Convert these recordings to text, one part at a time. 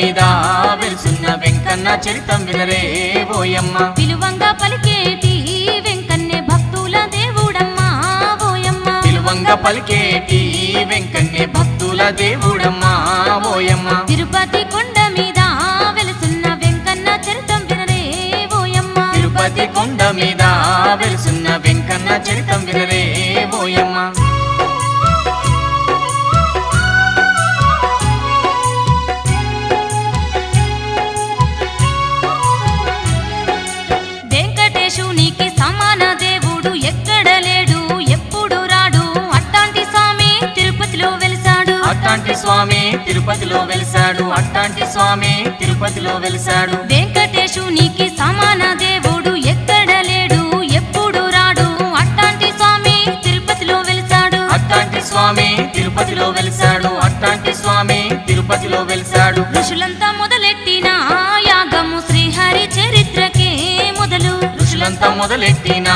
మీద వెలుసున్న వెంకన్న చరితం వినరే ఓయమ్మ పిలువంగా పలికేటి వెంకన్నే భక్తుల దేవుడమ్మా ఓయమ్మ పిలువంగా పలికేటి వెంకన్నే భక్తుల దేవుడమ్మా ఓయమ్మ తిరుపతి కొండ మీద వెలుసున్న వెంకన్న చరితం వినరే ఓయమ్మ తిరుపతి కొండ మీద వెలుసున్న వెంకన్న చరితం వినరే ఓయమ్మ వెంకటేశునికి సమాన దేవుడు ఎక్కడ లేడు ఎప్పుడు రాడు అట్టాంటి స్వామి తిరుపతిలో వెలిసాడు అట్టాంటి స్వామి తిరుపతిలో వెలిసాడు అట్టాంటి స్వామి తిరుపతిలో వెలిసాడు వెంకటేశునికి సమాన దేవుడు ఎక్కడ లేడు ఎప్పుడు రాడు అట్టాంటి స్వామి తిరుపతిలో వెలిసాడు అట్టాంటి స్వామి తిరుపతిలో వెలిసాడు అట్టాంటి స్వామి తిరుపతిలో వెలిసాడు ఋషులంతా మొదలెట్టిన యాగము శ్రీహరి చరిత్రకే మొదలు ఋషులంతా మొదలెట్టిన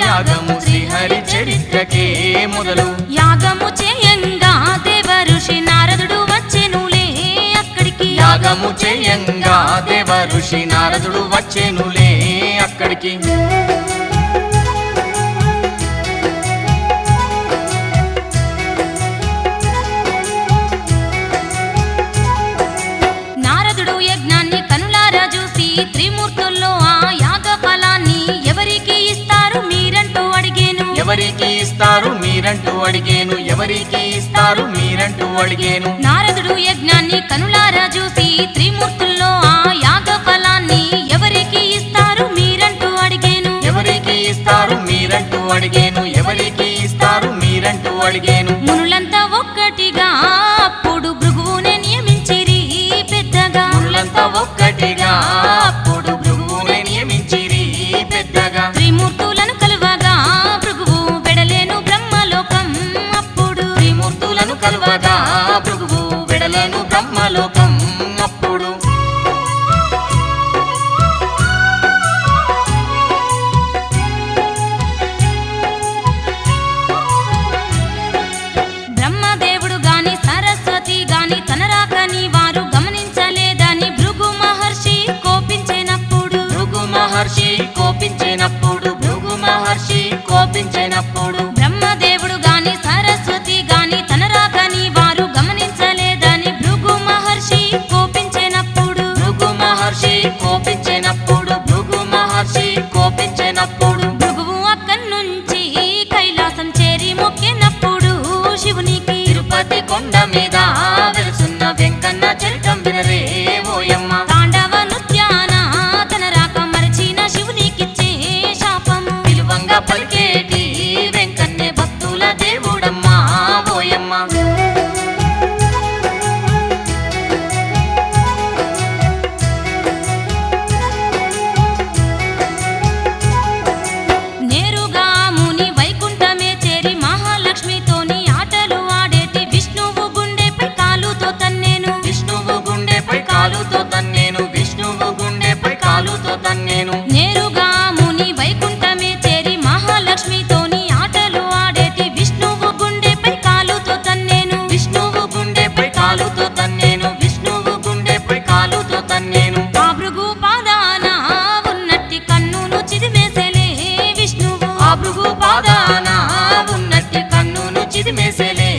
యాగము శ్రీహరి చరిత్రకే మొదలు యాగము చేయంగా దేవ ఋషి నారదుడు వచ్చెనులే అక్కడికి యాగము చేయంగా దేవ ఋషి నారదుడు వచ్చెనులే అక్కడికి నారదుడు యజ్ఞాన్ని కనులారా చూసి త్రిమూర్తుల్లో ఆ యాగ ఫలాన్ని ఎవరికి ఇస్తారు మీరంటూ అడిగేను ఎవరికి ఇస్తారు మీరంటూ అడిగేను ఎవరికి ఇస్తారు మీరంటూ అడిగేను నారదుడు యజ్ఞాన్ని కనులారా చూసి త్రిమూర్తుల్లో ఆ యాగ ఫలాన్ని ఎవరికి ఇస్తారు మీరంటూ అడిగేను ఎవరికి ఇస్తారు మీరంటూ అడిగేను ఎవరికి ఇస్తారు మీరంటూ అడిగేను మునులంతా ఒక్కటిగా అప్పుడు భృగువునే నియమించిరి పెద్దగా మునులంతా ఒక్కటిగా అప్పుడు భృగువునే నియమించిరి పెద్దగా త్రిమూర్తులను కలువగా భృగువు వెడలేను బ్రహ్మలోకం అప్పుడు త్రిమూర్తులను కలువగా భృగువు వెడలేను బ్రహ్మలోకం అప్పుడు బ్రహ్మదేవుడు గాని సరస్వతి గాని తన రాకని వారు గమనించలేదని భృగు మహర్షి కోపించినప్పుడు భృగు మహర్షి కోపించినప్పుడు భృగు మహర్షి కోపించినప్పుడు బ్రహ్మదేవుడు గాని సరస్వతి గాని తన రాకని వారు గమనించలేదని భృగు మహర్షి కోపించినప్పుడు భృగు మహర్షి కోపించినప్పుడు భృగు మహర్షి కోపించినప్పుడు భృగువు అక్కడి నుంచి కైలాసం చేరి మొక్కినప్పుడు శివునికి తిరుపతి కొండ మీద వెలుసున్న వెంకన్న చరితం వినరే ఓయమ్మ తాండవ నృత్యాన తన రాక మరచిన శివునికిచ్చే శాపము పిలువంగా పలికేటి వెంకన్నే భక్తుల దేవుడమ్మా ఓయమ్మ నేరుగా ముని వైకుంఠమే చేరి మహాలక్ష్మితోని ఆటలు ఆడేటి విష్ణువు గుండెపై కాలుతో తన్నేను విష్ణువు గుండెపై కాలుతో తన్నేను విష్ణువు గుండెపై కాలుతో తన్నేను నేరుగా ముని వైకుంఠమే చేరి మహాలక్ష్మితోని ఆటలు ఆడేటి విష్ణువు గుండెపై కాలుతో తన్నేను విష్ణువు గుండెపై కాలుతో తన్నేను విష్ణువు గుండెపై కాలుతో తన్నేను ఆ భృగు పాదాన ఉన్నట్టి కన్నును చిదిమేసెలే విష్ణువు ఆ భృగు పాదాన ఉన్నట్టి కన్నును చిదిమేసెలే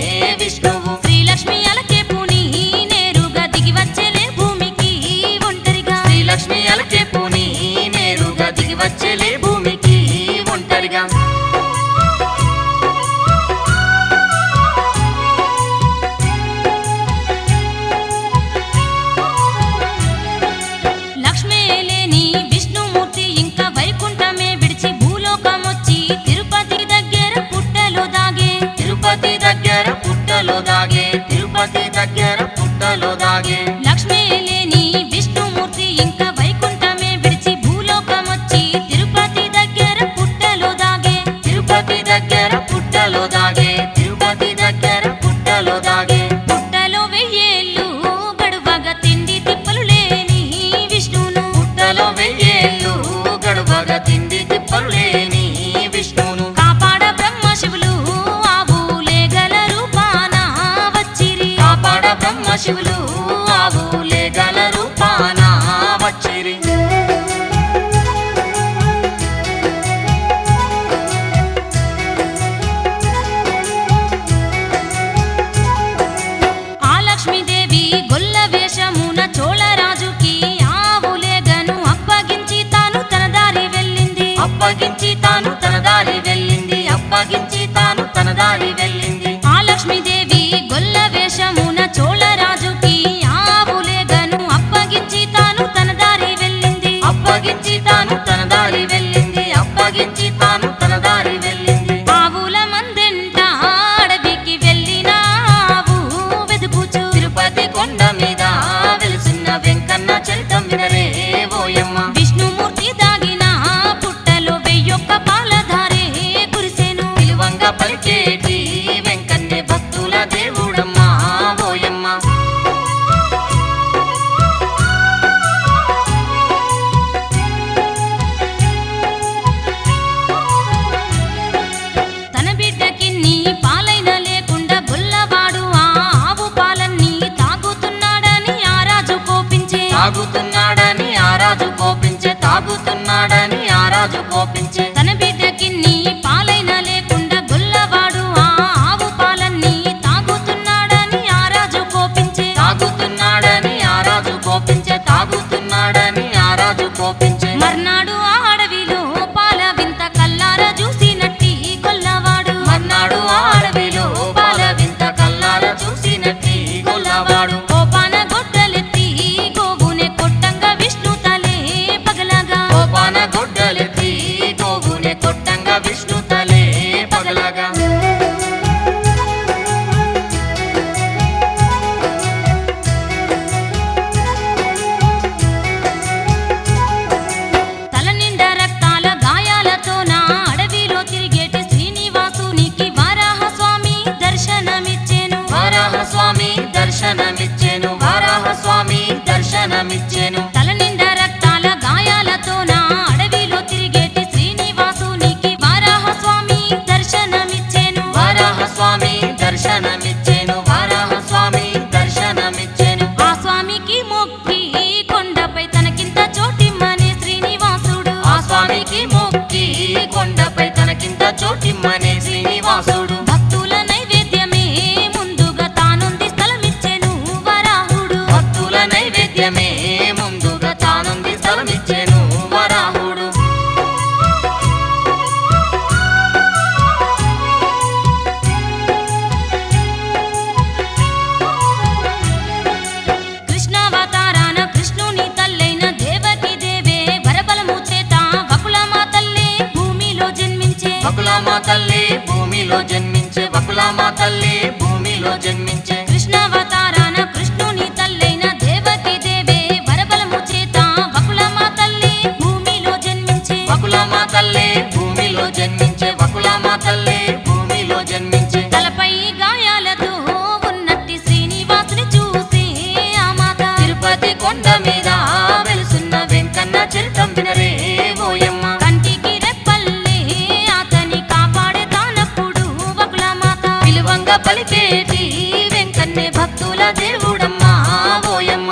విష్ణువు శ్రీలక్ష్మి అలకే పూని నేరుగా దిగి వచ్చేలే భూమికి ఒంటరిగా శ్రీలక్ష్మి అలకే పూని నేరుగా దిగి వచ్చేలే భూమికి ఒంటరిగా లక్ష్మే లేని విష్ణుమూర్తి ఇంకా వైకుంఠమే విడిచి భూలోకమొచ్చి తిరుపతి దగ్గర పుట్టలో దాగే తిరుపతి దగ్గర పుట్టలో దాగే తిరుపతి దగ్గర పుట్టలో దాగే లక్ష్మే లేని విష్ణుమూర్తి ఇంకా వైకుంఠమే విడిచి భూలోకమొచ్చి తిరుపతి తాగుతున్నాడని ఆ రాజు కోపించే తన బిడ్డకిన్ని పాలైన లేకుండా గొల్లవాడు ఆ ఆవు పాలన్నీ తాగుతున్నాడని ఆ రాజు కోపించే తాగుతున్నాడని ఆ రాజు కోపించే తాగుతున్నాడని ఆ రాజు కోపించే మర్నాడు ఆ అడవిలో పాల వింత కల్లార చూసినట్టి గొల్లవాడు మర్నాడు ఆ అడవిలో పాల వింత కల్లార చూసినట్టి గొల్లవాడు కోపాన గొడ్డలెత్తి గోవునే కొట్టంగా విష్ణు తలే పగలగా కోపాన గొడ్డలెత్తి గోవునే కొట్టంగా విష్ణు తలే పగలగా తల నిండా రక్తాల గాయాలతో నా అడవిలో తిరిగేటి శ్రీనివాసునికి వారాహస్వామి దర్శనమిచ్చెను వారాహస్వామి దర్శనమిచ్చెను వారాహస్వామి దర్శనమిచ్చెను తల నిండా రక్తాల గాయాలతో నా అడవిలో తిరిగేటి శ్రీనివాసునికి వారాహస్వామి దర్శనమిచ్చెను వారాహస్వామి దర్శనమిచ్చెను వారాహస్వామి దర్శనమిచ్చెను ఆ స్వామికి మొక్కి కొండపై తనకింత చోటిమ్మనే శ్రీనివాసుడు ఆ స్వామికి మొక్కి కొండపై తనకింత చోటిమ్మనే శ్రీనివాసుడు భక్తుల నైవేద్యమే ముందుగా తానుంది స్థలమిచ్చెను వరాహుడు భక్తుల నైవేద్యమే ముందుగా తానుంది స్థలమిచ్చెను వరాహుడు కృష్ణావతారాన కృష్ణుని తల్లైన దేవకి దేవే వరబలము చేత వకులమా తల్లే భూమిలో జన్మించే వకులమా తల్లి భూమిలో జన్మించే వకులమా తల్లి భూమిలో జన్మించే కృష్ణావతారాన కృష్ణుని తల్లైన దేవకి దేవే వరబలము చేత వకులమా తల్లే భూమిలో జన్మించే వకులమా తల్లి భూమిలో జన్మించే వకులమా తల్లి భూమిలో జన్మించే తలపై గాయాలతో ఉన్నట్టి శ్రీనివాసుని చూసే ఆ మాత తిరుపతి కొండ మీద వెలుసున్న వెంకన్న చరితం వినరే ఓయమ్మ కంటికి రెప్పల్లే అతని కాపాడే తానప్పుడు వకులమాత పిలువంగ పలికేటి వెంకన్నే భక్తుల దేవుడమ్మా ఓయమ్మ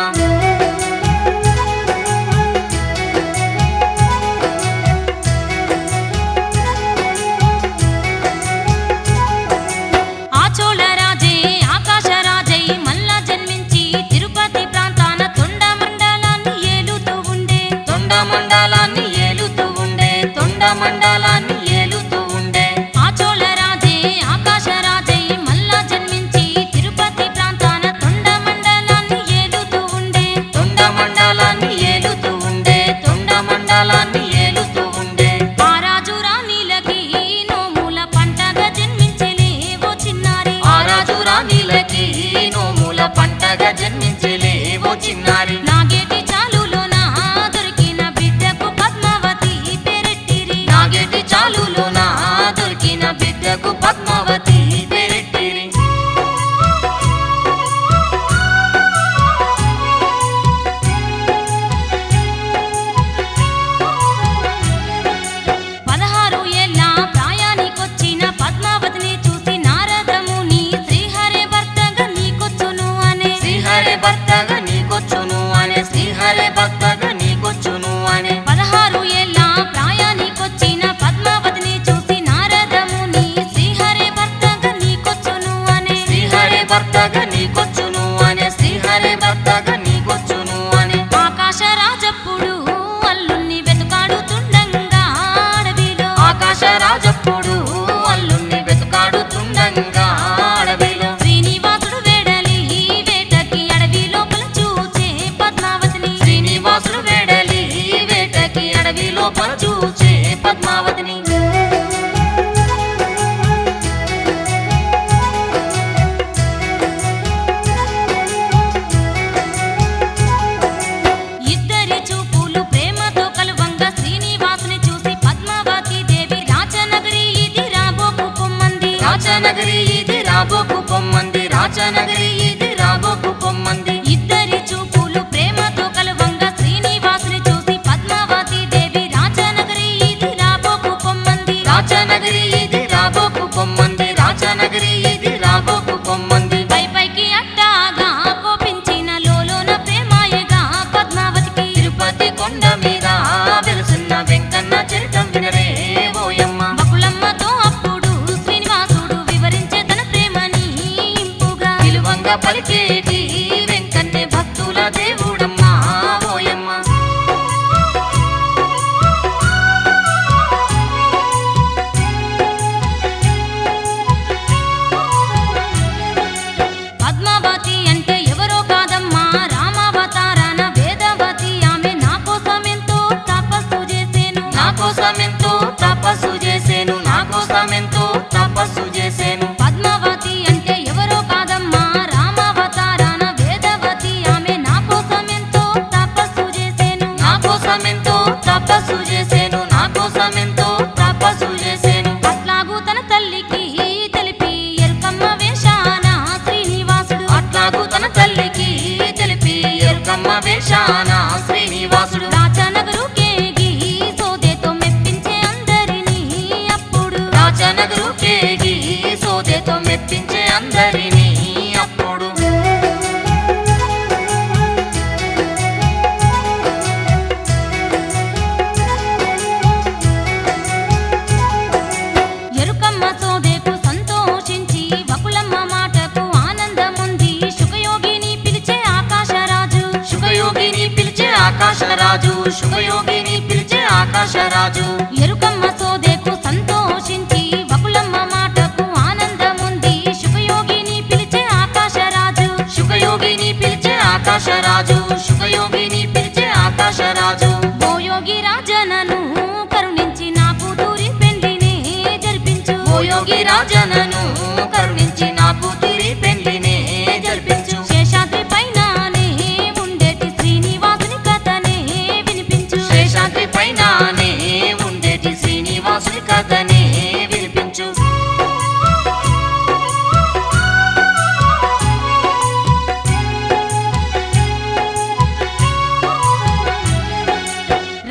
ఆ చోళరాజే ఆకాశరాజై మల్లా జన్మించి తిరుపతి ప్రాంతాన తొండ మండలాన్ని ఏలుతూ ఉండే తొండ మండలాన్ని ఏలుతూ ఉండే తొండ మండలాన్ని ఏలుతూ ఉండే ఆ చోళరాజే ఆకాశరాజై మల్లా జన్మించి తిరుపతి ప్రాంతాన తొండ మండలాన్ని ఏలుతూ ఉండే తొండ మండలాన్ని ఏలుతూ ఉండే తొండ మండలాన్ని ఏలుతూ ఉండే ఆ రాజు రాణిలకి నోముల పంటగా జన్మించలే ఓ చిన్నారి ఆ రాజు రాణిలకి నోముల పంటగా జన్మించలే ఓ చిన్నారి నాగేటి చాలులోన దొరికిన బిడ్డకు పద్మావతి పేరెట్టిరి నాగేటి చాలులోన దొరికిన బిడ్డకు పద్మావతి పేరెట్టిరి పదహారు ఏళ్ళ ప్రాయానికొచ్చిన పద్మావతిని చూసి నారదముని శ్రీహరి భర్తగా నీకొచ్చును అనే శ్రీహరి భర్తగా నీకొచ్చును అనే శ్రీహరి భర్తగా నీకొచ్చును అనే 16 ఏళ్ళ ప్రాయానికొచ్చిన పద్మావతిని చూసి నారదముని శ్రీహరి భర్తగా నీకొచ్చును అనే శ్రీహరి భర్తగా నీకొచ్చును అనే శ్రీహరి భర్తగా నీకొచ్చును అనే ఆకాశరాజప్పుడు అల్లుణ్ణి వెతుకాడుతుండంగా అడవిలో ఆకాశరాజప్పుడు అల్లుణ్ణి వెతుకాడుతుండంగా అడవిలో శ్రీనివాసుడు వేడలి వేటకి అడవి లోపల చూచే పద్మావతిని శ్రీనివాసుడు వేడలి వేటకి అడవి లోపల చూచే పద్మావతిని ఇద్దరి చూపులు ప్రేమతో కలువంగా శ్రీనివాసుని చూసి పద్మావతి దేవి రాజనగరి ఇది రాబోకు పొమ్మంది రాజనగరి ఇది రాబోకు పొమ్మంది రాజనగరి ఇది రాబోకు పొమ్మంది ఇద్దరి చూపులు ప్రేమతో కలువంగా శ్రీనివాసుని చూసి పద్మావతి దేవి రాజనగరి ఇది రాబోకు పొమ్మంది రాజనగరి ఇది రాబోకు పొమ్మంది రాజనగరి ఇది రాబోకు పొమ్మంది పై పైకి అట్టాగా కోపించిన లోలోన ప్రేమాయగా పద్మావతికి తిరుపతి కొండ మీద వెలుసు అందరినీ అప్పుడు. ఎరుకమ్మ సోదెకు సంతోషించి వకులమ్మ మాటకు ఆనందముంది శుకయోగిని పిలిచే ఆకాశరాజు. శుకయోగిని పిలిచే ఆకాశరాజు, శుకయోగిని పిలిచే ఆకాశరాజు. ఎరుకమ్మ సోదెకు సంతోషించి వకులమ్మ మాటకు ఆనందముంది శుకయోగిని పిలిచే ఆకాశరాజు. శుకయోగిని పిలిచే ఆకాశరాజు, శుకయోగిని పిలిచే ఆకాశరాజు. ఓ యోగి రాజనను కరుణించి నా కూతురి పెళ్లినే జరిపించు. ఓ యోగి రాజనను కరుణించి నా కూతురి పెళ్లినే జరిపించు. శేషాద్రి పైననే ఉండేటి శ్రీనివాసుని కథనే వినిపించు. శేషాద్రి పైననే ఉండేటి శ్రీనివాసుని కథనే వినిపించు.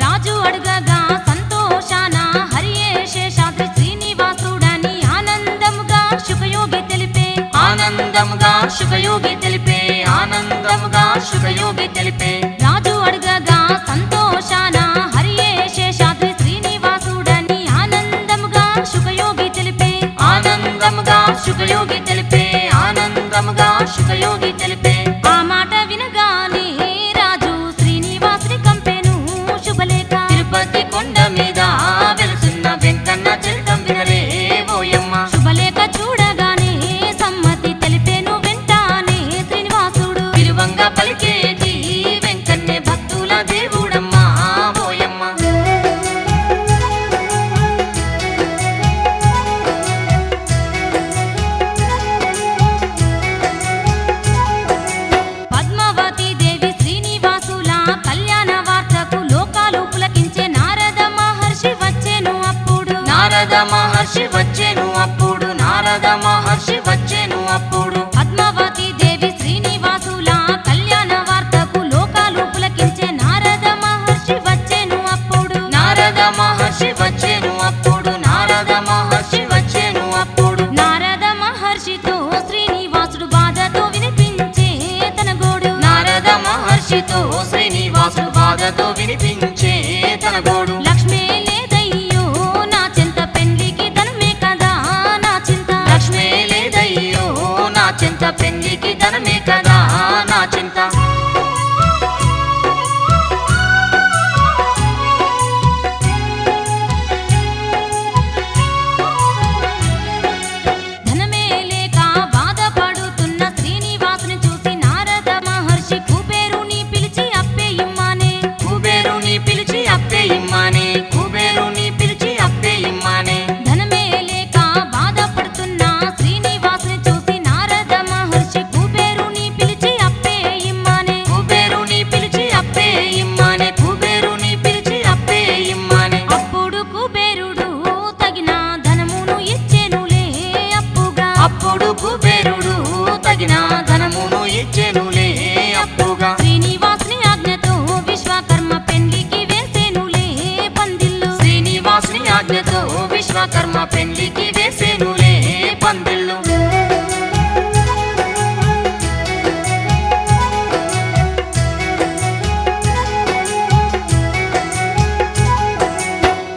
రాజు అడగగా సంతోషాన హరియే శేషాద్రి శ్రీనివాసుడని ఆనందముగా శుకయోగి తెలిపే. ఆనందముగా శుకయోగి తెలిపే, ఆనందముగా శుకయోగి తెలిపే. రాజు అడగగా సంతోషాన హరియే శేషాద్రి శ్రీనివాసుడని ఆనందముగా శుకయోగి తెలిపే. ఆనందముగా శుకయోగి తెలిపే, ఆనందముగా శుకయోగి తెలిపే. ఆ మాట వినగానే రాజు శ్రీనివాసుని కంపెను శుభలేఖ. తిరుపతి కొండ మీద వెలుసున్న వెంకన్న చరితం వినరే ఓయమ్మ. శుభలేఖ చూడగానే సమ్మతి తెలిపేను వెంటానే శ్రీనివాసుడు. తిరువంగ పలికేటి వెంకన్నే భక్తుల దేవుడమ్మా ఓయమ్మ. పద్మావతి దేవి శ్రీనివాసుల కళ్యాణ వార్తకు లోకాలు పులకించే నారద మహర్షి వచ్చెను అప్పుడు. నారద మహర్షి వచ్చెను అప్పుడు, నారద మహర్షి వచ్చెను అప్పుడు. పద్మావతి దేవి శ్రీనివాసుల కళ్యాణ వార్తకు లోకాలు పులకించే నారద మహర్షి వచ్చెను అప్పుడు. నారద మహర్షి వచ్చెను అప్పుడు, నారద మహర్షి వచ్చెను అప్పుడు. నారద మహర్షితో శ్రీనివాసుడు బాధతో వినిపించే తన గోడు. నారద మహర్షితో శ్రీనివాసుడు బాధతో వినిపించే తన గోడు. లక్ష్మే లేదయ్యో నా చింత పెళ్లికి ధనమే కదా నా చింత. లక్ష్మే లేదయ్యో నా చింత, పెళ్లికి ధనమే కదా నా చింత. ధనమే లేక బాధపడుతున్న శ్రీనివాసుని చూసి నారద మహర్షి కుబేరుని పిలిచి అప్పే ఇమ్మానే. కుబేరుని పిలిచి అప్పే ఇమ్మానే, కుబేరుని పిలిచి అప్పే ఇమ్మానే. ధనమే లేక బాధపడుతున్న శ్రీనివాసుని చూసి నారద మహర్షి కుబేరుని పిలిచి అప్పే ఇమ్మానే. కుబేరుని పిలిచి అప్పే ఇమ్మానే, కుబేరుని పిలిచి అప్పే ఇమ్మానే. అప్పుడు కుబేరుడు తగిన ధనమును ఇచ్చెనులే అప్పుగా. అప్పుడు కుబేరుడు తగిన ధనమును ఇచ్చెనులే అప్పుగా. శ్రీనివాసుని ఆజ్ఞతో విశ్వకర్మ పెళ్లికి వేసెనులే పందిళ్ళు. శ్రీనివాసుని ఆజ్ఞతో విశ్వకర్మ పెళ్లికి వేసెనులే పందిళ్ళు.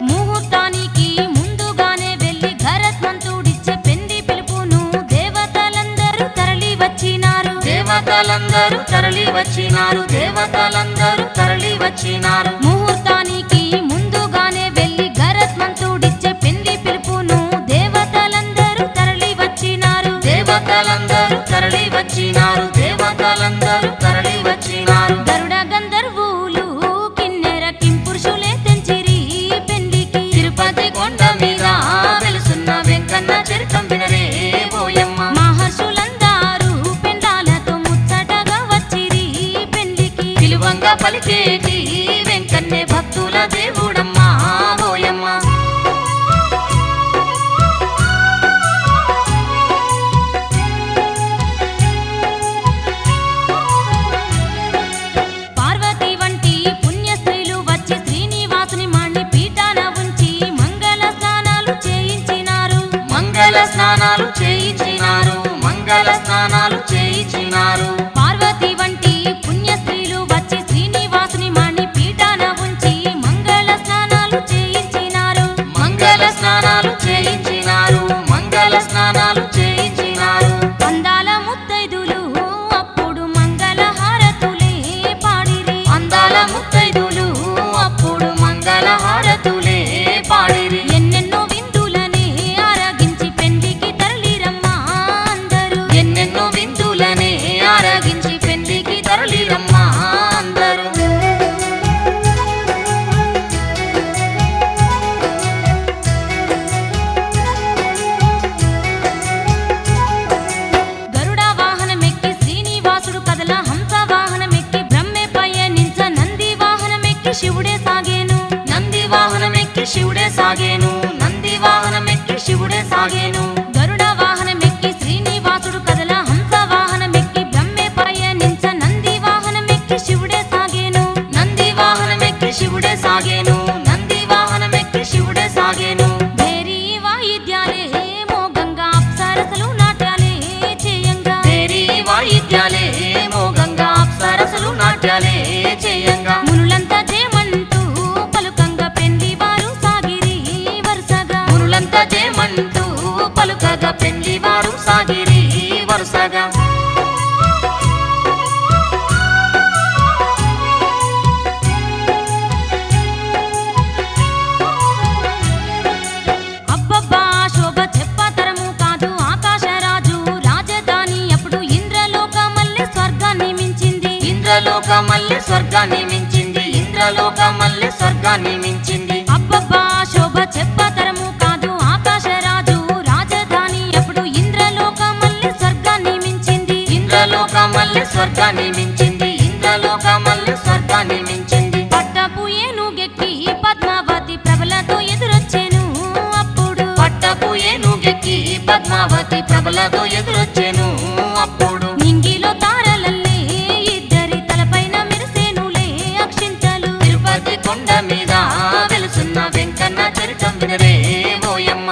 ముహూర్తానికి ముందుగానే వెళ్లి గరత్మంతుడిచ్చే పెళ్లి పిలుపును దేవతలందరూ తరలి వచ్చినారు. దేవతలందరూ తరలి వచ్చినారు, దేవతలందరూ తరలి వచ్చినారు. ముహూర్తానికి ముందుగానే వెళ్లి గరత్మంతుడిచ్చే పెళ్లి పిలుపును దేవతలందరూ తరలి వచ్చినారు. దేవతలందరూ తరలి వచ్చినారు, దేవతలందరూ తరలి వచ్చినారు. గరుడ గంధర్వులు కిన్నెర కింపురుషులే తెంచిరి పెళ్లికి. తిరుపతి కొండ మీద వెలుసున్న వెంకన్న చరితం వినరే ఓయమ్మ. మహర్షులందరూ పెండాలతో ముచ్చటగా వచ్చిరి పెళ్లికి. పిలువంగ పలికేటి వెంకన్న వాహనమెక్కి శివుడే సాగేను నంది వాహనమెక్కి శివుడే సాగేను గరుడ వాహనమెక్కి శ్రీనివాసుడు కదల హంస వాహనమెక్కి బ్రహ్మే పయనించ నంది వాహనమెక్కి శివుడే సాగేను నంది వాహనమెక్కి శివుడే సాగేను నంది వాహనమెక్కి శివుడే సాగేను భేరీ వాయిద్యాలే మోగంగా అప్సరసలు నాట్యాలే చేయంగా భేరీ వాయిద్యాలే మోగంగా అప్సరసలు నాట్యాలే చేయంగా మునులంతా జయమంటూ పలుకంగా పెండ్లి వారు సాగిరి వరుసగా మునులంతా జయమంటూ పలుకగా పెళ్లి వారు సాగిరి వరుసగా అబ్బబ్బా శోభ చెప్పతరము కాదు ఆకాశరాజు రాజధాని అప్పుడు ఇంద్రలోక మల్లె స్వర్గాన్ని మించింది ఇంద్రలోక మల్లె స్వర్గాన్ని మించింది ఇంద్రలోక మల్లె స్వర్గాన్ని మించింది అబ్బబ్బా శోభ చెప్పతరము కాదు ఆకాశరాజు రాజధాని అప్పుడు ఇంద్రలోక మల్లె స్వర్గాన్ని మించింది ఇంద్రలోక మల్లె స్వర్గాన్ని మించింది ఇంద్రలోక మల్లె స్వర్గాన్ని మించింది పట్టపు ఏనుగెక్కి పద్మావతి ప్రభలతో ఎదురొచ్చెను అప్పుడు పట్టపు ఏనుగెక్కి పద్మావతి ప్రభలతో ఎదురొచ్చెను అప్పుడు నింగిలో తారలల్లే ఇద్దరి తలపైన మెరిసేనులే అక్షింతలు తిరుపతి కొండ మీద వెలుసున్న వెంకన్న చరితం వినరే ఓయమ్మ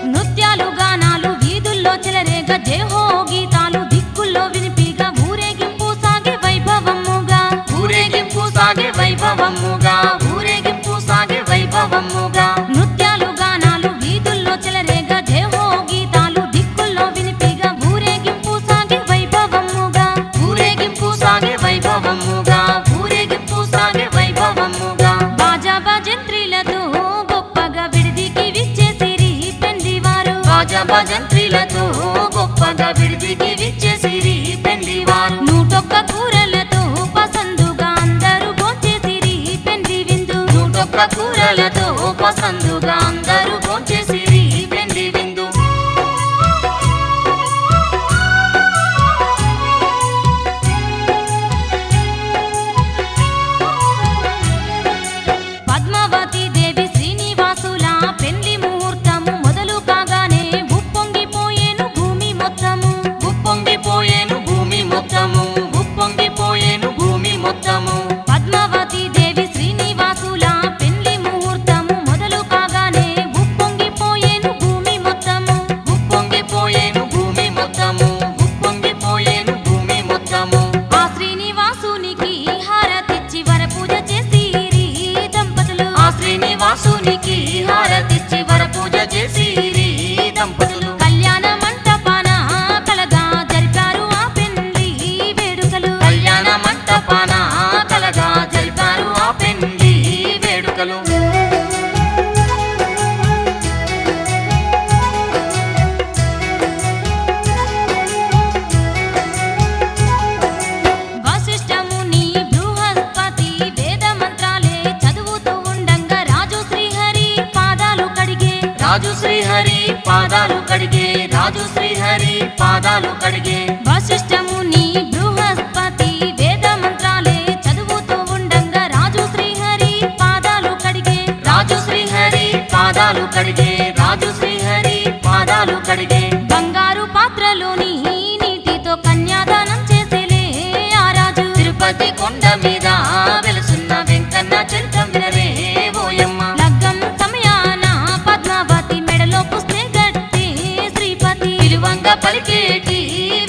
నృత్యాలు గానాలు వీధుల్లో చెలరేగ జయహో గీతాలు దిక్కుల్లో వినిపిగా ఊరేగింపు సాగే వైభవముగా ఊరేగింపు సాగే వైభవముగా ఊరేగింపు సాగే వైభవముగా నృత్యాలు గానాలు వీధుల్లో చెలరేగ జయహో గీతాలు దిక్కుల్లో వినిపిగా ఊరేగింపు సాగే వైభవముగా ఊరేగింపు సాగే వైభవముగా ఊరేగింపు సాగే వైభవముగా బాజా భజంత్రీలతో గొప్పగా విడిదికి విచ్చేసిరి పెండివారు బాజా భజంత్రీలతో గొప్పగా విడిదికి విచ్చేసిరి పెళ్లివారు 101 కూరలతో పసందుగా అందరూ భోంచేసిరి పెండ్లి విందు 101 కూరలతో పసందుగా అందరూ భోంచేసిరి పెళ్లి విందు పద్మావతి దేవి శ్రీనివాసుల పెండ్లి ముహూర్తము మొదలు కాగానే ఉప్పొంగిపోయేను భూమి మొత్తము ఉప్పొంగిపోయేను భూమి మొత్తము ఉప్పొంగిపోయేను భూమి మొత్తము పద్మావతి దేవి శ్రీనివాసుల పెండ్లి ముహూర్తము మొదలు కాగానే ఉప్పొంగిపోయేను భూమి మొత్తము ఉప్పొంగిపోయేను భూమి మొత్తము ఉప్పొంగిపోయేను భూమి మొత్తము ఆ శ్రీనివాసునికి హారతిచ్చి వరపూజ చేసిరి దంపతులు ఆ శ్రీనివాసునికి హారతిచ్చి వరపూజ చేసిరి దంపతులు కళ్యాణ మంటపాన కలగా జరిపారు ఆ పెండ్లి వేడుకలు కళ్యాణ మంటపాన కలగా జరిపారు ఆ పెళ్లి వేడుకలు వశిష్ఠముని బృహస్పతి వేద మంత్రాలే చదువుతూ ఉండంగా రాజు శ్రీహరి పాదాలు కడిగే రాజు శ్రీహరి పాదాలు కడిగే రాజు శ్రీహరి పాదాలు కడిగే వశిష్ఠముని బృహస్పతి వేద మంత్రాలే చదువుతూ ఉండంగా రాజు శ్రీహరి పాదాలు కడిగే రాజు శ్రీహరి పాదాలు కడిగే రాజు శ్రీహరి పాదాలు కడిగే బంగారు పాత్రలోని నీటితో కన్యాదానం చేసేలే ఆ రాజు తిరుపతి కొండ మీద వెలుసున్న వెంకన్న చరితం వినరే ఓయమ్మ లగ్గం సమయాన పద్మావతి మెడలో పుస్తే గట్టి శ్రీపతి విలువంగ పలికేటి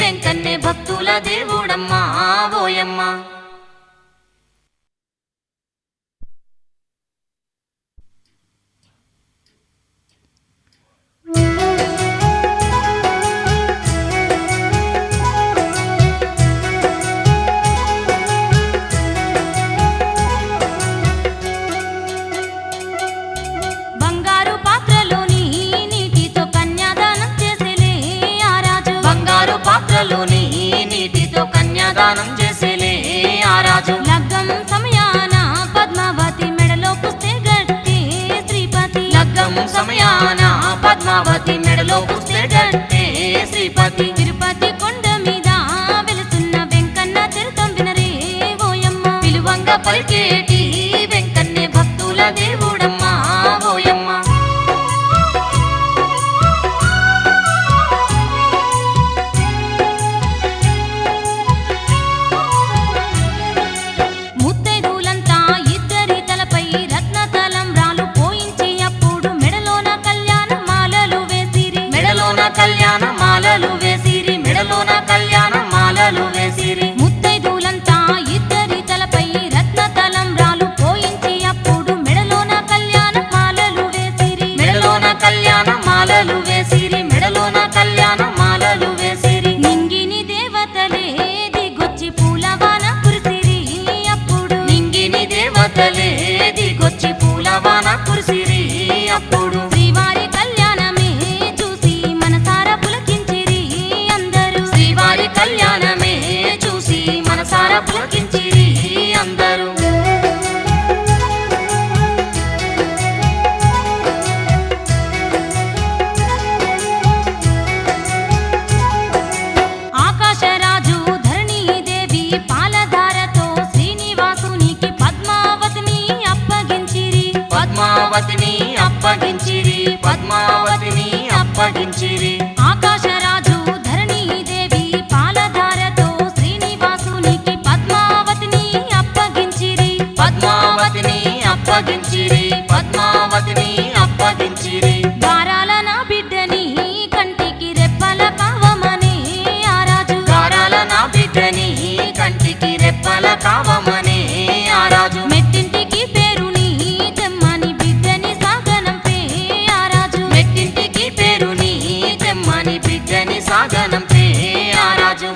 వెంకన్నే భక్తుల దేవుడమ్మా ఓయమ్మ బంగారు పాత్రలోని నీటితో కన్యాదానం చేసేలే ఆ రాజు బంగారు పాత్రలోని నీటితో కన్యాదానం చేసేలే ఆ రాజు లగ్గం సమయాన పద్మావతి మెడలో పుస్తే గట్టి శ్రీపతి లగ్గం సమయాన పద్మావతి మెడలో పుస్తే గట్టే శ్రీ శ్రీపతి తిరుపతి కొండ మీద వెలుసున్న వెంకన్న చరితం వినరే ఓయమ్మ పిలువంగ పలికేటి వెంకన్నే భక్తుల దేవుడమ్మా ఓయమ్మ ముత్తైదులంతా ఇద్దరి తలపై రత్న తలంబ్రాలు పోయించి అప్పుడు మెడలోన కళ్యాణ మాలలు వేసిరి మెడలోన కళ్యాణ మాలలు వేసిరి మెడలోన కళ్యాణ మాలలు వేసిరి ముత్తైదులంతా ఇద్దరి తలపై రత్న తలంబ్రాలు పోయించి అప్పుడు మెడలోన కళ్యాణ మాలలు వేసిరి మెడలోన కళ్యాణ మాలలు వేసిరి మెడలోన కళ్యాణ మాలలు వేసిరి నింగిని దేవతలే దిగొచ్చి పూలవాన కురిసిరి అప్పుడు నింగిని దేవతలే దిగొచ్చి పూలవాన కురిసిరి అప్పుడు శ్రీవారి కళ్యాణమే చూసి మనసారా పులకించిరి అందరూ శ్రీవారి కళ్యాణమే చూసి మనసారా పులకించిరి అందరూ ఆకాశరాజు ధరణీదేవి పాలధారతో శ్రీనివాసునికి పద్మావతిని అప్పగించిరి పద్మావతిని అప్పగించిరి పద్మావతిని అప్పగించిరి ఆకాశరాజు ధరణీదేవి పాలధారతో శ్రీనివాసునికి పద్మావతిని అప్పగించిరి పద్మావతిని అప్పగించిరి పద్మావతిని అప్పగించిరి గారాల నా బిడ్డని కంటికి రెప్పల కావమని ఆ రాజు గారాల నా బిడ్డని కంటికి రెప్పల కావమనే ఆ రాజు మెట్టింటికి పేరుని తెమ్మని బిడ్డని సాగనంపే ఆ రాజు మెట్టింటికి పేరుని తెమ్మని బిడ్డని సాగనంపే ఆ రాజు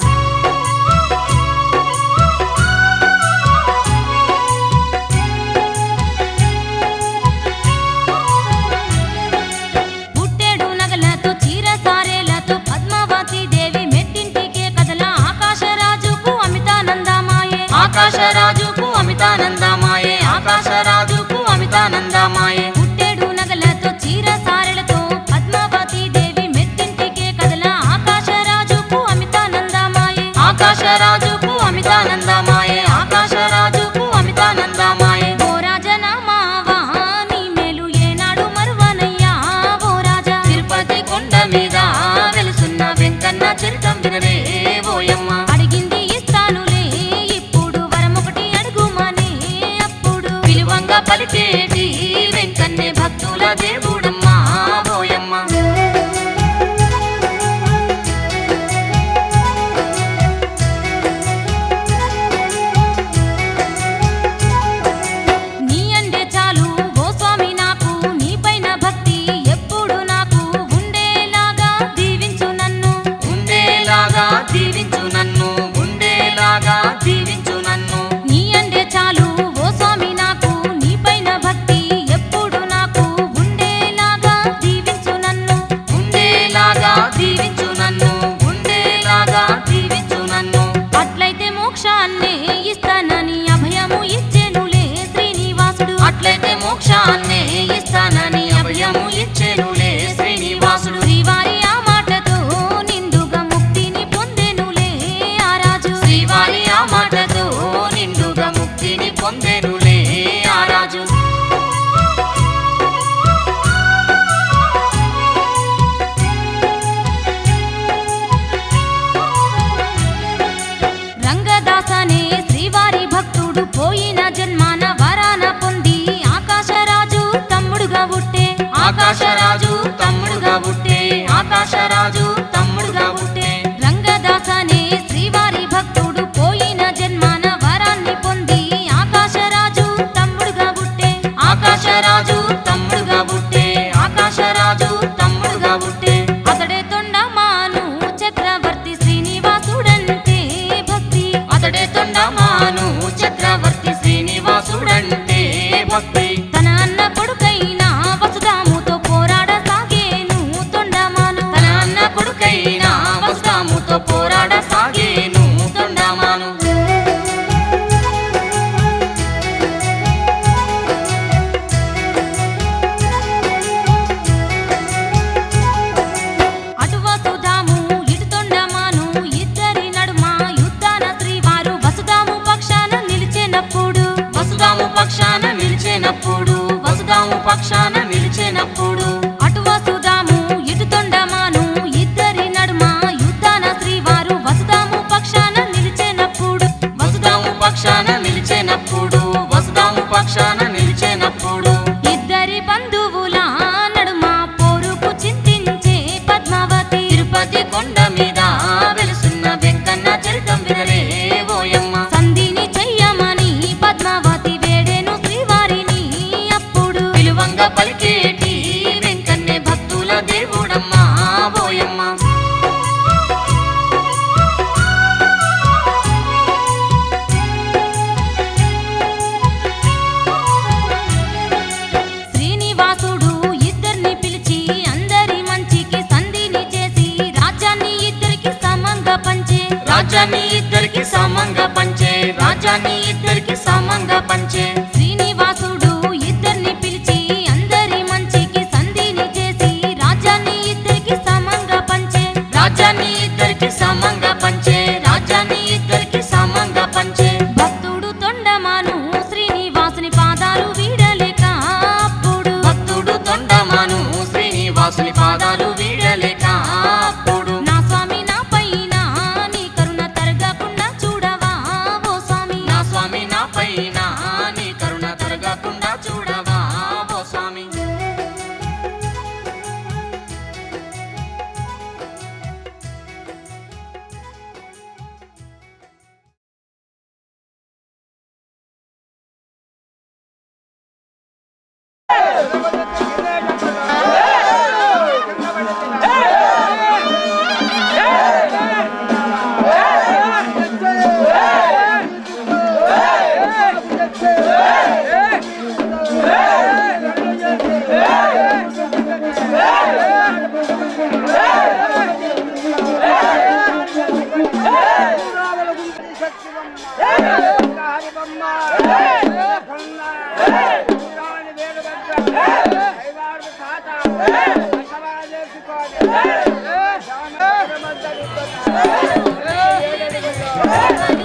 పుట్టెడు నగలతో చీర సారేలతో పద్మావతి దేవి మెట్టింటికే కదల ఆకాశరాజుకు అమితానందమాయే ఆకాశరాజుకు అమితానందమాయే ఆకాశరాజుకు అమితానందమాయే పుట్టెడు నగలతో చీర సారెలతో పద్మావతి దేవి మెట్టింటికే కదల ఆకాశరాజుకు అమితానందమాయే ఆకాశరాజుకు అమితానందమాయే ఆకాశరాజుకు అమితానందమాయే ఓ రాజనా మావా నీ మేలు ఏనాడు మరువనయ్యా ఓ రాజా తిరుపతి కొండ మీద వెలుసున్న వెంకన్న చరితం వినరే ఓయమ్మ అడిగింది ఇస్తానులే ఇప్పుడు వరమొకటి అడుగుమనే అప్పుడు పిలువంగ పలికేటి వెంకన్నే భక్తుల దేవుడమ్మా ఓయమ్మ నీ అండే చాలు ఓ స్వామి నాకు నీపైన భక్తి ఎప్పుడు నాకు ఉండేలాగా దీవించు నన్ను ఉండేలాగా దీవించు నన్ను ఉండేలాగా దీవించు నన్ను నీ అండే చాలు ఓ స్వామి నాకు నీపైన భక్తి ఎప్పుడు నాకు ఉండేలాగా దీవించు నన్ను ఉండేలాగా దీవించు నన్ను ఉండేలాగా దీవించు నన్ను అట్లయితే మోక్షాన్నే ఇస్తానని అభయము ఇచ్చెనులే శ్రీనివాసుడు అట్లయితే మోక్షాన్నే ఇస్తానని అభయము ఇచ్చెనులే శ్రీనివాసుడు శ్రీవారి ఆ మాటతో నిండుగా ముక్తిని పొందెనులే ఆ రాజు శ్రీవారి ఆ మాటతో నిండుగా ముక్తిని పొందెనులే ఆ రాజు రంగదాసనే శ్రీవారి భక్తుడు పోయిన జన్మాన వరాన పొంది ఆకాశరాజు తమ్ముడుగా పుట్టే ఆకాశరాజు తమ్ముడుగా పుట్టే ఆకాశరాజు తమ్ముడుగా పుట్టే రంగదాసనే శ్రీవారి భక్తుడు పోయిన జన్మాన వరాన్ని పొంది ఆకాశరాజు తమ్ముడుగా పుట్టే ఆకాశరాజు తమ్ముడుగా పుట్టే ఆకాశరాజు తమ్ముడుగా పుట్టే అతడే తొండమాను చక్రవర్తి శ్రీనివాసుడంటే భక్తి అతడే తొండమాను చక్రవర్తి శ్రీ కొండ మీద వెలుసున్న వెంకన్న చరితం వినరే ఓయమ్మ సంధిని చెయ్యమని పద్మావతి వేడేను శ్రీవారిని అప్పుడు విలువంగా పలికేటి వెంకన్నే భక్తుల దేవుడమ్మా ఓయమ్మ శ్రీనివాసుడు ఇద్దరిని పిలిచి అందరి మంచికి సంధిని చేసి రాజ్యాన్ని ఇద్దరికి సమంగా పంచే రాజ్యాన్ని ఇద్దరికి సమంగా పంచే రాజ్యాన్ని ఇద్దరికి సమంగా పంచే శ్రీనివాసుడు ఇద్దరిని పిలిచి అందరి మంచికి సంధిని చేసి రాజ్యాన్ని ఇద్దరికి సమంగా పంచే రాజ్యాన్ని ఇద్దరికి సమంగా పంచే రాజ్యాన్ని ఇద్దరికి సమంగా పంచే భక్తుడు తొండమాను శ్రీనివాసుని పాదాలు వీడలేక అప్పుడు భక్తుడు తొండమాను శ్రీనివాసుని పాదాలు వీడలేక అప్పుడు నా స్వామి నా పైన నీ కరుణ తరగకుండా చూడవా ఓ స్వామి నా స్వామి నా పైన నీ కరుణ తరగకుండా చూడవా ఓ స్వామి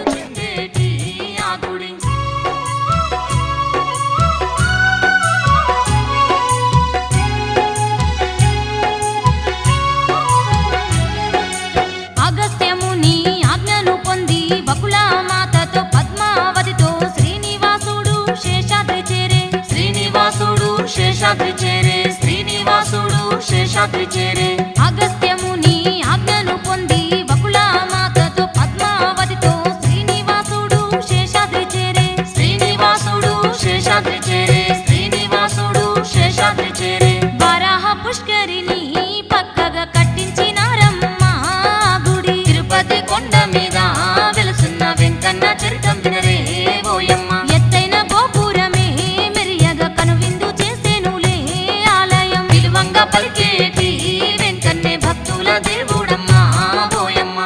చిందేటి ఆ గుడి అగస్త్యముని ఆజ్ఞను పొంది బకుళమాతతో పద్మావతితో శ్రీనివాసుడు శేషాద్రి చేరే శ్రీనివాసుడు శేషాద్రి చేరే శ్రీనివాసుడు శేషాద్రి చేరే అగస్త్యముని ఆజ్ఞను పొంది బకుళమాతతో పద్మావతితో శ్రీనివాసుడు శేషాద్రి చేరే శ్రీనివాసుడు శేషాద్రి చేరే శ్రీనివాసుడు శేషాద్రి చేరే వరాహ పుష్కరిని పక్కగా కట్టించినారమ్మ గుడి తిరుపతి కొండ మీద వెలుసున్న వెంకన్న చరితం వినరే ఓయమ్మ ఎత్తైన గోపురమే మెరియగా కనువిందు చేసేనులే ఆలయం విలువంగా పలికేటి వెంకన్నే భక్తుల దేవుడమ్మా ఓయమ్మ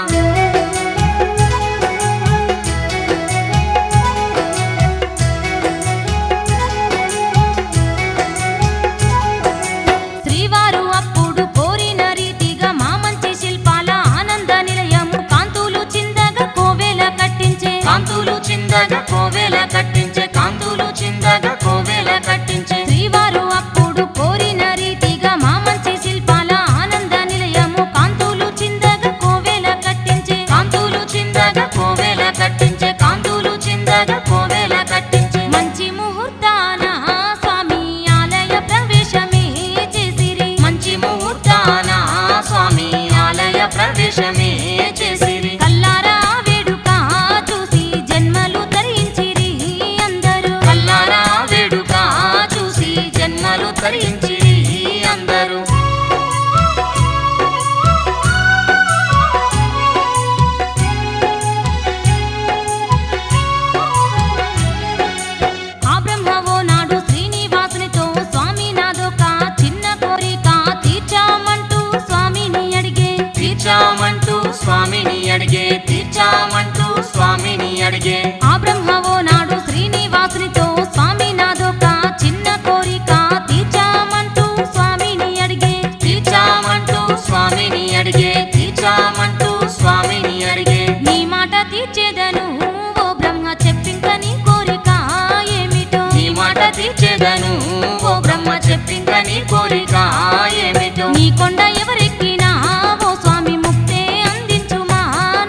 శ్రీవారు అప్పుడు కోరిన రీతిగా మా మంచి శిల్పాల ఆనంద నిలయము కాంతులు చిందగా కోవెల కట్టించే కాంతులు చిందగా కోవెల కట్టించే కాంతులు చిందగా కోవెల కట్టించే శ్రీవారు అప్పుడు కోరిన రీతిగా మా మంచి శిల్పాల ఆనంద నిలయము కాంతులు చిందగా కోవెల కట్టించే కాంతులు చిందగా కోవెల కట్టించే కాంతులు చిందగా కోవెల కట్టించే మంచి ముహూర్తాన స్వామి ఆలయ ప్రవేశమే చేసిరి మంచి ముహూర్తాన స్వామి ఆలయ ప్రవేశమే చేసిరి కల్లారా వేడుక చూసి జన్మలు ధరించిరి అందరూ కల్లారా వేడుక చూసి జన్మలు తరించిరి అందరూ ఆ బ్రహ్మవో నాడు శ్రీనివాసునితో స్వామి నాదొక చిన్న కోరిక తీర్చామంటూ స్వామిని అడిగే తీర్చామంటూ స్వామిని అడిగే తీర్చామంటూ స్వామిని అడిగే ఆ బ్రహ్మవో నాడు శ్రీనివాసునితో స్వామి నాదొక చిన్న కోరిక తీర్చామంటూ స్వామిని అడిగే తీర్చామంటూ స్వామిని అడిగే తీర్చామంటూ స్వామిని అడిగే నీ మాట తీర్చేదను ఓ బ్రహ్మ చెప్పింక నీ కోరిక ఏమిటో నీ మాట తీర్చేదను ఓ బ్రహ్మ చెప్పింక నీ కోరిక ఏమిటో నీ కొండ ఎవరెక్కినా ఓ స్వామి ముక్తే అందించుమా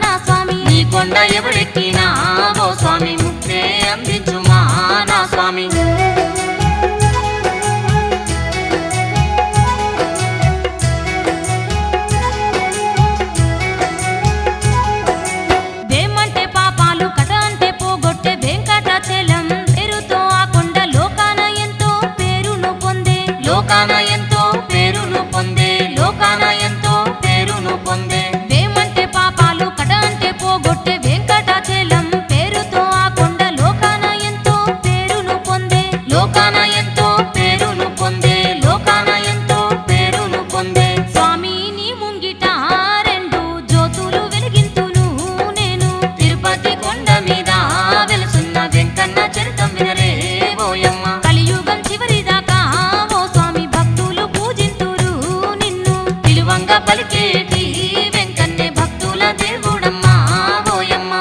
నా స్వామి నీ కొండ ఎవరెక్కినా ఓ స్వామి ముక్తే అందించుమా నా స్వామి దేవుడమ్మా ఓయమ్మ.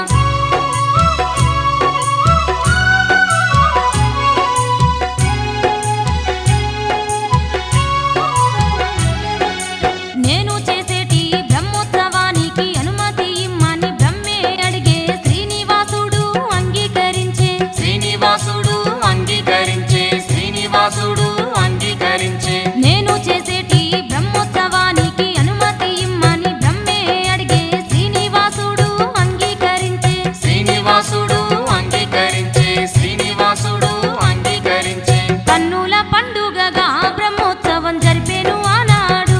నేను చేసేటి బ్రహ్మోత్సవానికి అనుమతి ఇమ్మని బ్రహ్మే అడిగే శ్రీనివాసుడు అంగీకరించే. శ్రీనివాసుడు అంగీకరించే, శ్రీనివాసుడు అంగీకరించే. నేను చేసేటి బ్రహ్మోత్సవానికి అనుమతి ఇమ్మని బ్రహ్మే అడిగే శ్రీనివాసుడు అంగీకరించే. శ్రీనివాసుడు అంగీకరించే, శ్రీనివాసుడు అంగీకరించే. కన్నుల పండుగగా బ్రహ్మోత్సవం జరిపేను ఆనాడు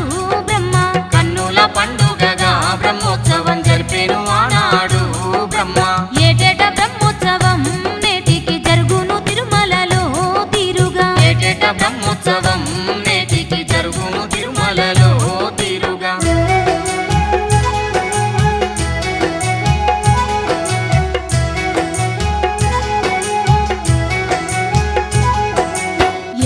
బ్రహ్మ. కన్నుల పండుగగా బ్రహ్మోత్సవం జరిపేను ఆనాడు బ్రహ్మ. ఏటేట బ్రహ్మోత్సవం నేటికి జరుగును తిరుమలలో తీరుగా. ఏటేట బ్రహ్మోత్సవం నేటికి జరుగును తిరుమలలో తీరుగా.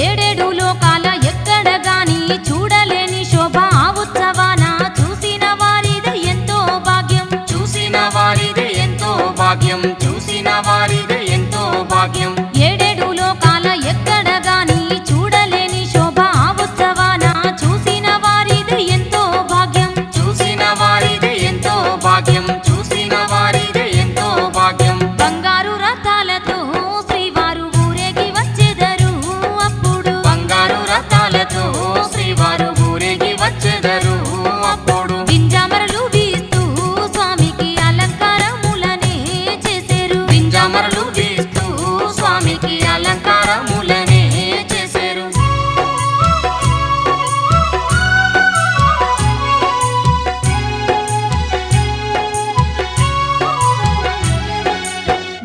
ఏడేడు లోకాల ఎక్కడ గాని చూడలేని శోభ ఆ ఉత్సవాన చూసిన వారిది ఎంతో భాగ్యం. చూసిన వారిదే ఎంతో భాగ్యం, చూసిన వారిదే ఎంతో భాగ్యం. ఏడేడు లోకాల ఎక్కడ గాని చూడలేని శోభ ఆ ఉత్సవాన చూసిన వారిది ఎంతో భాగ్యం. చూసిన వారిదే ఎంతో భాగ్యం, చూసిన వారిదే ఎంతో భాగ్యం. బంగారు రథాలతో శ్రీవారు ఊరేగి వచ్చెదరు అప్పుడు. బంగారు రథాలతో శ్రీవారు ఊరేగి వచ్చెదరు అప్పుడు. వింజామరలు వీస్తూ స్వామికి అలంకారములనే చేసేరు. వింజామరలు వీస్తూ స్వామికి అలంకారములనే చేసేరు.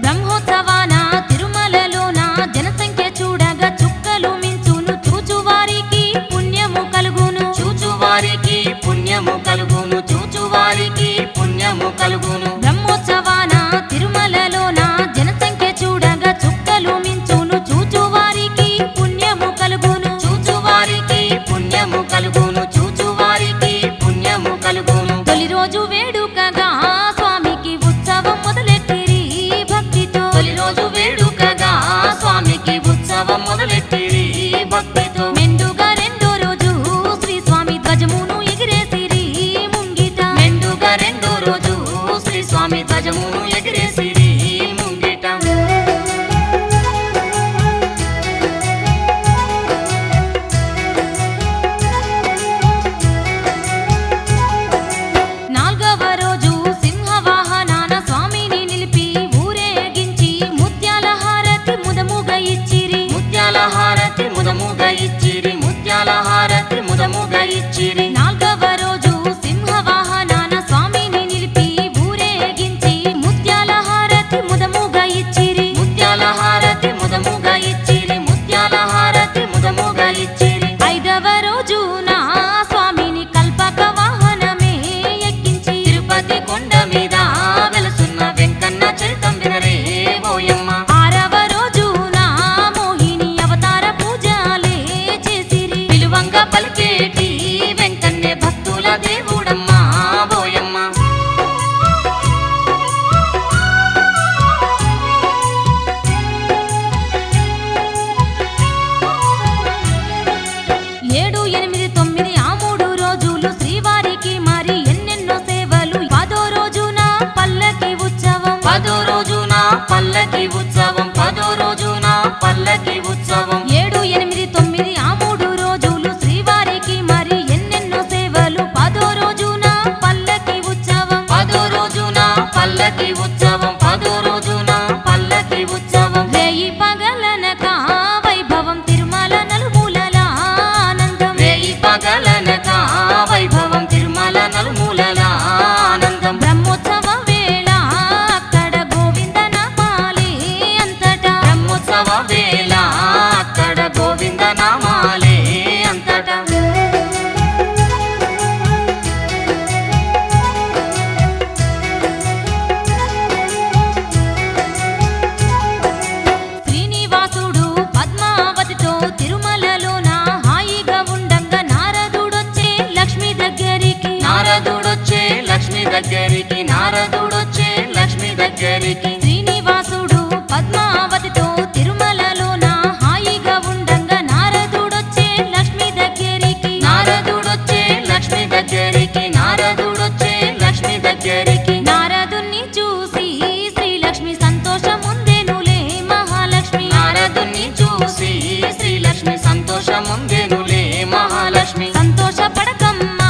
బ్రహ్మోత్సవాన తిరుమలలోన జనసంఖ్య చూడగా చుక్కలు మించును చూచువారికి పుణ్యము కలుగును. చూచువారికి పుణ్యము కలుగును, చూచువారికి పుణ్యము కలుగును. బ్రహ్మోత్సవాన తిరుమలలోన జనసంఖ్య చూడగా చుక్కలు మించును చూచువారికి పుణ్యము కలుగును. చూచువారికి పుణ్యము కలుగును, చూచువారికి పుణ్యము కలుగును. తొలి రోజు వేడుకగా స్వామికి ఉత్సవం మొదలెట్టిరి భక్తితో. తొలి రోజు వేడుకగా స్వామికి ఉత్సవం మొదలెట్టిరి భక్తితో. మెండుగా రెండో రోజు శ్రీ స్వామి ధ్వజమును ఎగిరేసిరి ముంగిట. మెండుగా రెండో రోజు శ్రీ స్వామి ధ్వజమును ఎగిరేసిరి ముంగిట. నాల్గవ రోజు సింహవాహనాన స్వామిని నిలిపి ఊరేగించి ముత్యాల హారతి ముదముగా ఇచ్చిరి. ముత్యాల హారతి ముదముగా ఇచ్చిరి, ముత్యాల హారతి ముదముగా ఇచ్చిరి. నాల్గవ రోజు సింహవాహనాన స్వామిని నిలిపి ఊరేగించి ముత్యాల హారతి ముదముగా ఇచ్చిరి. ముత్యాల హారతి ముదముగా ఇచ్చిరి, ముత్యాల హారతి ముదముగా ఇచ్చిరి. ఐదవ రోజు నా స్వామిని కల్పక వాహనమే ఎక్కించి తిరుపతి కొండ మీద వెలసున్న వెంకన్న చరితం వినరే ఓయమ్మ. ఆరవ రోజు నా మోహిని అవతార పూజలే చేసిరి. పిలువంగ పలికేటి వెంకన్నే భక్తుల దేవుడమ్మా ఓయమ్మ. ఏడు ఎనిమిది తొమ్మిది ఆ మూడు రోజులు శ్రీవారికి మరి ఎన్నెన్నో సేవలు. పదో రోజు నారదుడొచ్చే లక్ష్మి దగ్గరికి శ్రీనివాసుడు పద్మావతితో తిరుమలలోన హాయిగా ఉండంగా నారదుడొచ్చే లక్ష్మి దగ్గరికి నారదుడొచ్చే లక్ష్మి దగ్గరికి నారదుడొచ్చే లక్ష్మి దగ్గరికి నారదుణ్ణి చూసి శ్రీలక్ష్మి సంతోషముందెనులే మహాలక్ష్మి నారదుని చూసి శ్రీలక్ష్మి సంతోషముందెనులే మహాలక్ష్మి సంతోషపడకమ్మా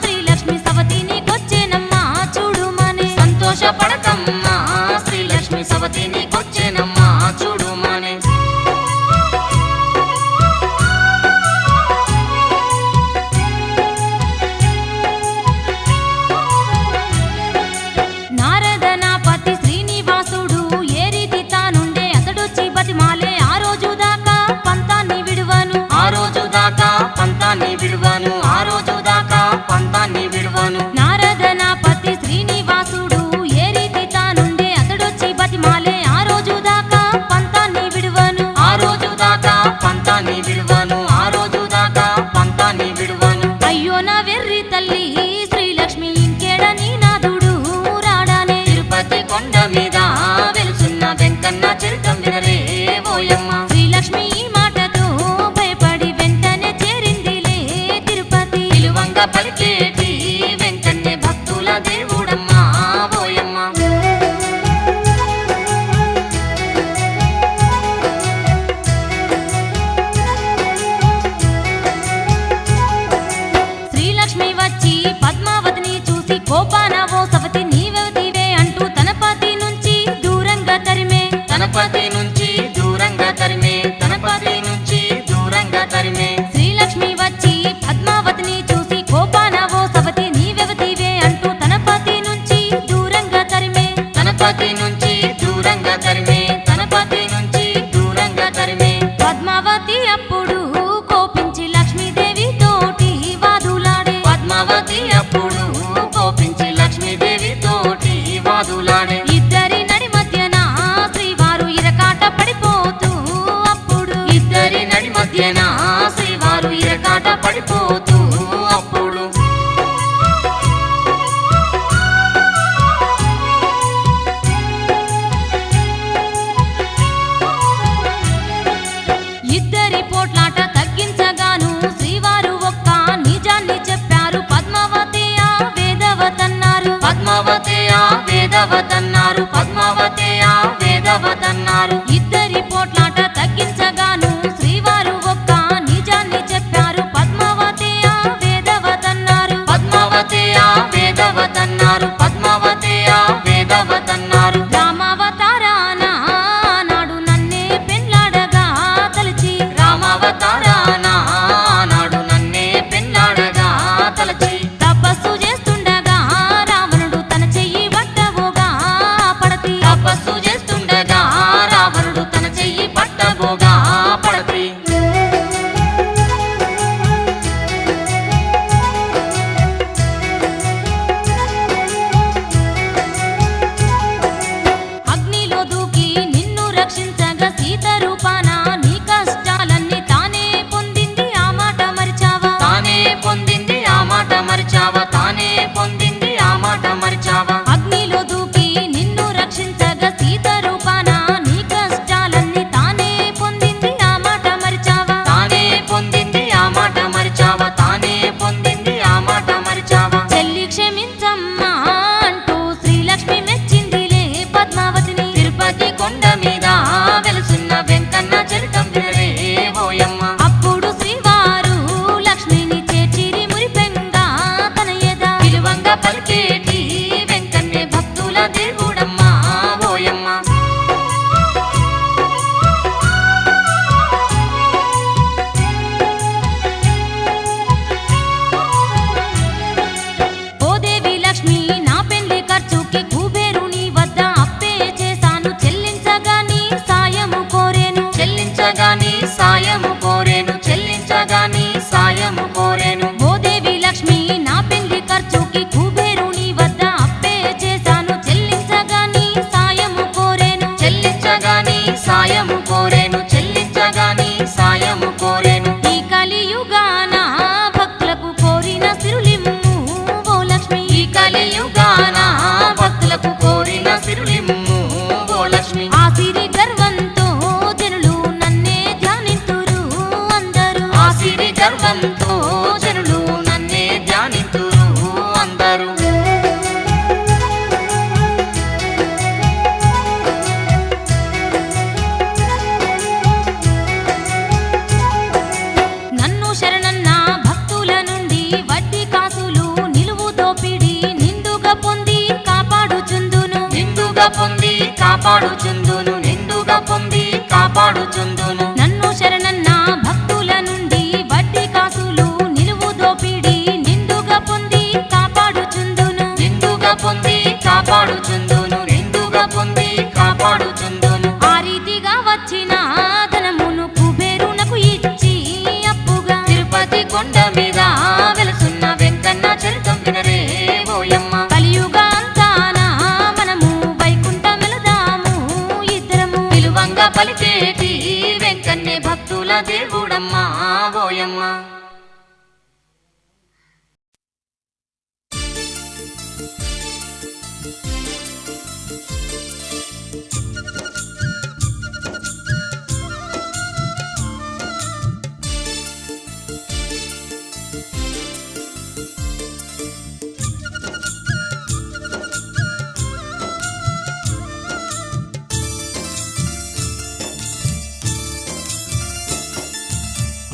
శ్రీలక్ష్మి సవతిని కొచ్చెనమ్మా చూడుమనే సంతోషపడకమ్మా శ్రీలక్ష్మి సవతిని కొచ్చెనమ్మా చూడుమనే నిండుగా పొంది కాపాడుచుందును నిండుగా పొంది కాపాడుచుందును నన్ను శరణన్న భక్తుల నుండి వడ్డీ కాసులు నిలువు దోపిడి నిండుగా పొంది కాపాడుచుందును నిండుగా పొంది కాపాడుచుందును నిండుగా పొంది కాపాడుచుందును ఆ రీతిగా వచ్చిన ధనమును కుబేరునకు ఇచ్చి అప్పుగా తిరుపతి కొండ మీద వెలుసున్న వెంకన్న చరితం వినరే ఓయమ్మ కలియుగాంతాన మనము వైకుంఠమెలుదాము ఇద్దరము విలువంగా పలికేటి వెంకన్నే భక్తుల దేవుడమ్మ ఓయమ్మ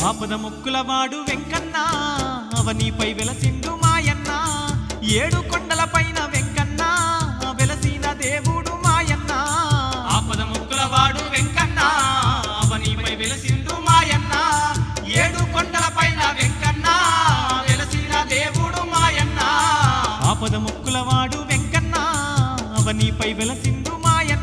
ఆపద ముక్కులవాడు వెంకన్న అవనిపై వెలసిండు మాయన్న ఏడు కొండలపైన వెంకన్న వెలసిన దేవుడు మాయన్న ఆపద ముక్కులవాడు వెంకన్న అవనిపై వెలసిండు మాయన్న ఏడు కొండలపైన వెంకన్న వెలసిన దేవుడు మాయన్న ఆపద ముక్కులవాడు వెంకన్న అవనిపై వెలసిండు మాయన్న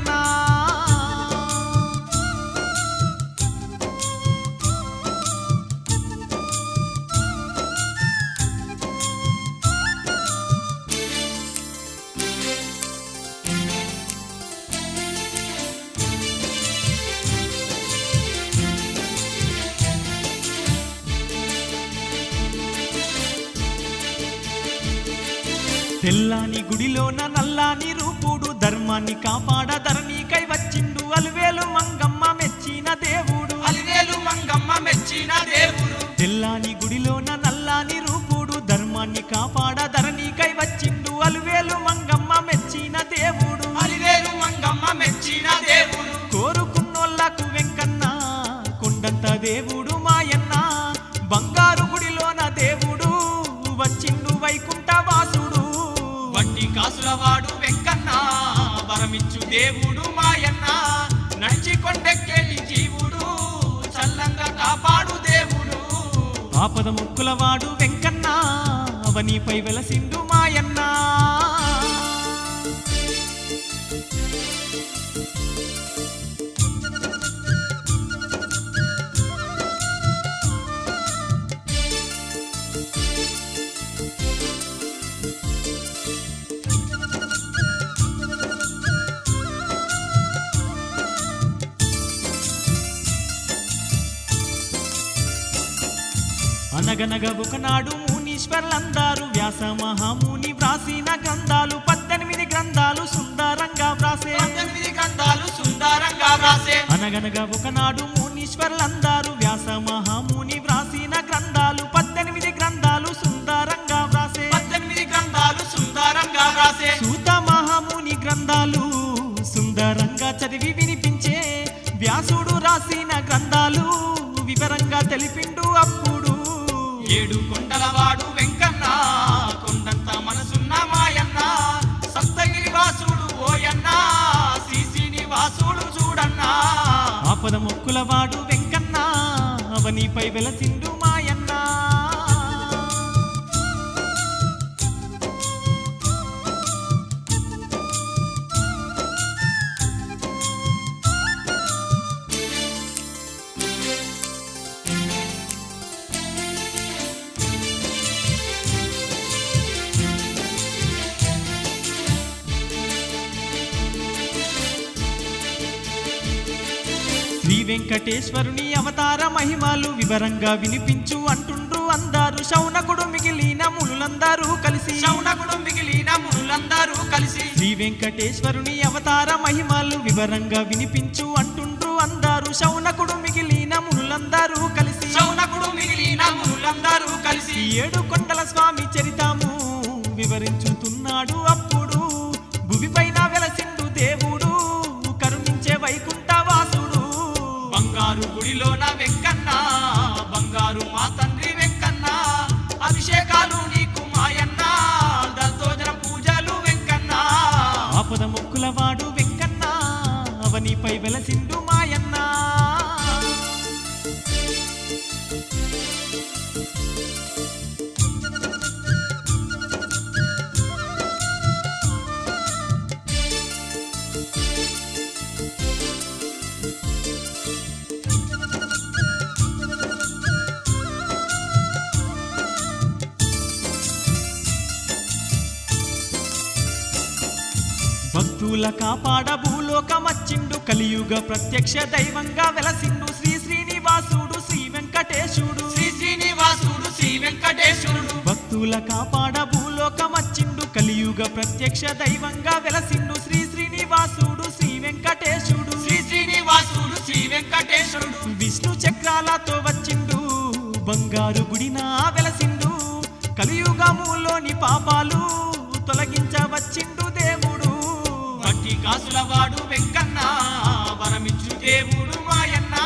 తెల్లాని గుడిలోన నల్లాని రూపుడు ధర్మాన్ని కాపాడ ధరణికై వచ్చిండు అలివేలు మంగమ్మ మెచ్చిన దేవుడు అలివేలు మంగమ్మ మెచ్చిన దేవుడు తెల్లాని గుడిలోన నల్లాని రూపుడు ధర్మాన్ని కాపాడ ధరణికై వచ్చిండు అలివేలు మంగమ్మ మెచ్చిన దేవుడు అలివేలు మంగమ్మ మెచ్చిన దేవుడు కోరుకున్నోళ్లకు వెంకన్న కొండంత దేవుడు మాయన్న బంగారు గుడిలోన దేవుడు వచ్చిండు వైకుంఠ వాసుడు వడ్డీ కాసులవాడు వెంకన్న వరమిచ్చు దేవుడు మాయన్న నడిచి కొండెక్కేటి జీవుడు చల్లంగా కాపాడు దేవుడు ఆపద ముక్కులవాడు వెంకన్న అవనిపై వెలసిండు మాయన్న అనగనగ ఒకనాడు మునీశ్వర్లందరూ వ్యాస మహాముని వ్రాసిన గ్రంథాలు 18 గ్రంథాలు సుందరంగా వ్రాసే 18 గ్రంథాలు సుందరంగా వ్రాసే అనగనగ ఒకనాడు మునీశ్వర్లందరూ వ్యాస మహాముని వ్రాసిన గ్రంథాలు 18 గ్రంథాలు సుందరంగా వ్రాసే 18 గ్రంథాలు సుందరంగా వ్రాసే సూత మహాముని గ్రంథాలు సుందరంగా చదివి వినిపించే వ్యాసుడు రాసిన గ్రంథాలు వివరంగా తెలిపిండు అప్పుడు ఏడు కొండలవాడు వెంకన్న కొండంత మనసున్న మాయన్న సప్తగిరి వాసుడు ఓయన్న శ్రీశ్రీని వాసుడు చూడన్న ఆపద మొక్కులవాడు వెంకన్న అవనిపై వెలసిండు మాయన్న శ్రీ వెంకటేశ్వరుని అవతార మహిమలు వివరంగా వినిపించు అంటుండ్రు అందరూ శౌనకుడు మిగిలిన మునులందరూ కలిసి శ్రీ వెంకటేశ్వరుని అవతార మహిమలు వివరంగా వినిపించు అంటుండ్రు అందరూ శౌనకుడు మిగిలిన మునులందరూ కలిసి ఏడు కొండల స్వామి చరితము వివరించుతున్నాడు అప్పుడు భూమిపైన వెలసిండు దేవుడు కరుణించే వైకుంఠ వాసుడు బంగారు గుడిలోన వెంకన్న బంగారు మా తండ్రి వెంకన్న అభిషేకాలు నీకు మాయన్న దత్తోజన పూజలు వెంకన్న ఆపద మొక్కులవాడు భక్తుల కాపాడ భూలోకమచ్చిండు కలియుగ ప్రత్యక్ష దైవంగా వెలసిండు శ్రీ శ్రీనివాసుడు శ్రీ వెంకటేశుడు శ్రీ శ్రీనివాసుడు శ్రీ వెంకటేశ్వరుడు భక్తుల కాపాడ భూలోకమచ్చిండు కలియుగ ప్రత్యక్ష దైవంగా వెలసిండు శ్రీ శ్రీనివాసుడు శ్రీ వెంకటేశుడు శ్రీ శ్రీనివాసుడు శ్రీ వెంకటేశ్వరుడు విష్ణు చక్రాలతో వచ్చిండు బంగారు గుడినా వెలసిండు కలియుగములోని పాపాలు తొలగించవచ్చిండు దేవుడు వట్టి కాసుల వాడు వెంకన్న వరమిచ్చు దేవుడు మాయన్న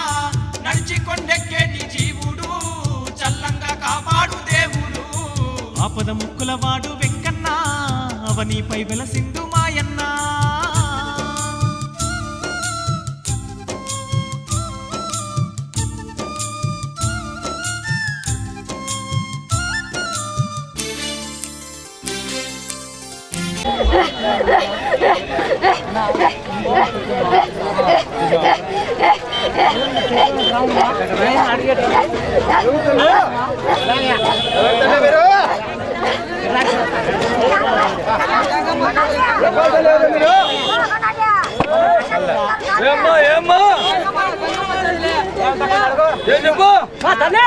నడిచి కొండెక్కేటి జీవుడు చల్లంగా కాపాడు దేవుడు ఆపద ముక్కుల వాడు వెంకన్న అవనిపై వెలసిండు మాయన్న పక్కన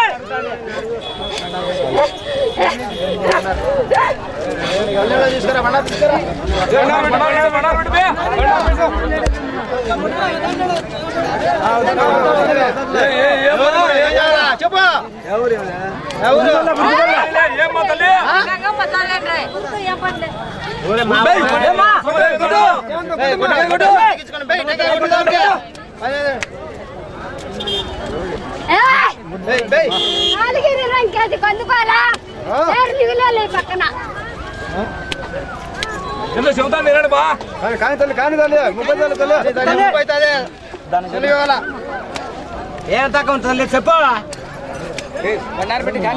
ఏం తక్కువ ఉంటుంది చెప్పు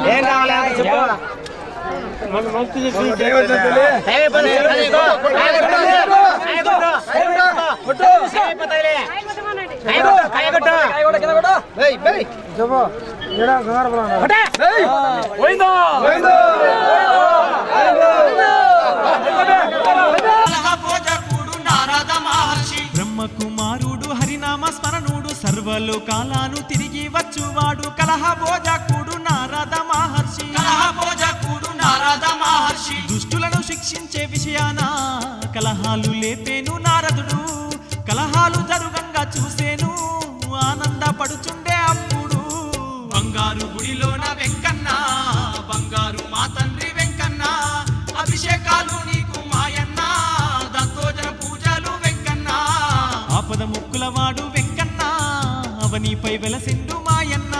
ఏం కావాలి చెప్పు భోజకుడు నారద మహర్షి బ్రహ్మకుమారుడు హరినామ స్మరణుడు సర్వలోకాలను తిరిగి వచ్చువాడు కలహ భోజకుడు నారద మహర్షి కలహ భోజకుడు నారద మహర్షి దుష్టులను శిక్షించే విషయాన కలహాలు లేపేను నారదుడు కలహాలు జరుగంగా చూసేను ఆనందపడుచుండే అప్పుడు బంగారు గుడిలోన వెంకన్న బంగారు మా తండ్రి వెంకన్న అభిషేకాలు నీకు మాయన్న దత్తోజన పూజలు వెంకన్న ఆపద ముక్కులవాడు వెంకన్న అవనిపై వెలసిండు మాయన్న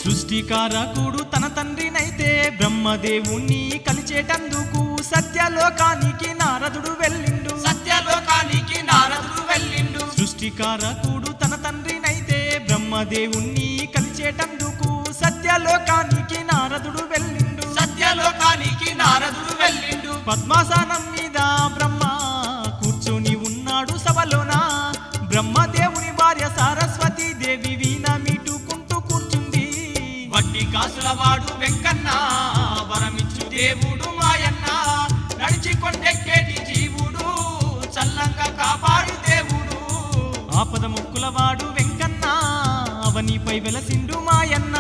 సృష్టికారకుడు తన తండ్రినైతే బ్రహ్మదేవుణ్ణి కలిచేటందుకు సత్యలోకానికి నారదుడు వెళ్ళిండు సత్యలోకానికి నారదుడు వెళ్ళిండు సృష్టికారకుడు తన తండ్రినైతే బ్రహ్మదేవుణ్ణి కలిచేటందుకు సత్యలోకానికి నారదుడు వెళ్ళిండు సత్యలోకానికి నారదుడు వెళ్ళిండు పద్మాసనం మీద బ్రహ్మ కూర్చొని ఉన్నాడు సభలోన బ్రహ్మదేవుని భార్య సరస్వతి దేవి వీణ మీటుకుంటూ కూర్చుంది వట్టి కాసుల వాడు వెంకన్న వరమిచ్చు దేవుడు మాయన్న నడిచి కొండెక్కేటి జీవుడు చల్లంగా కాపాడు దేవుడు ఆపద ముక్కులవాడు వెంకన్న అవనిపై వెలసిండు మాయన్న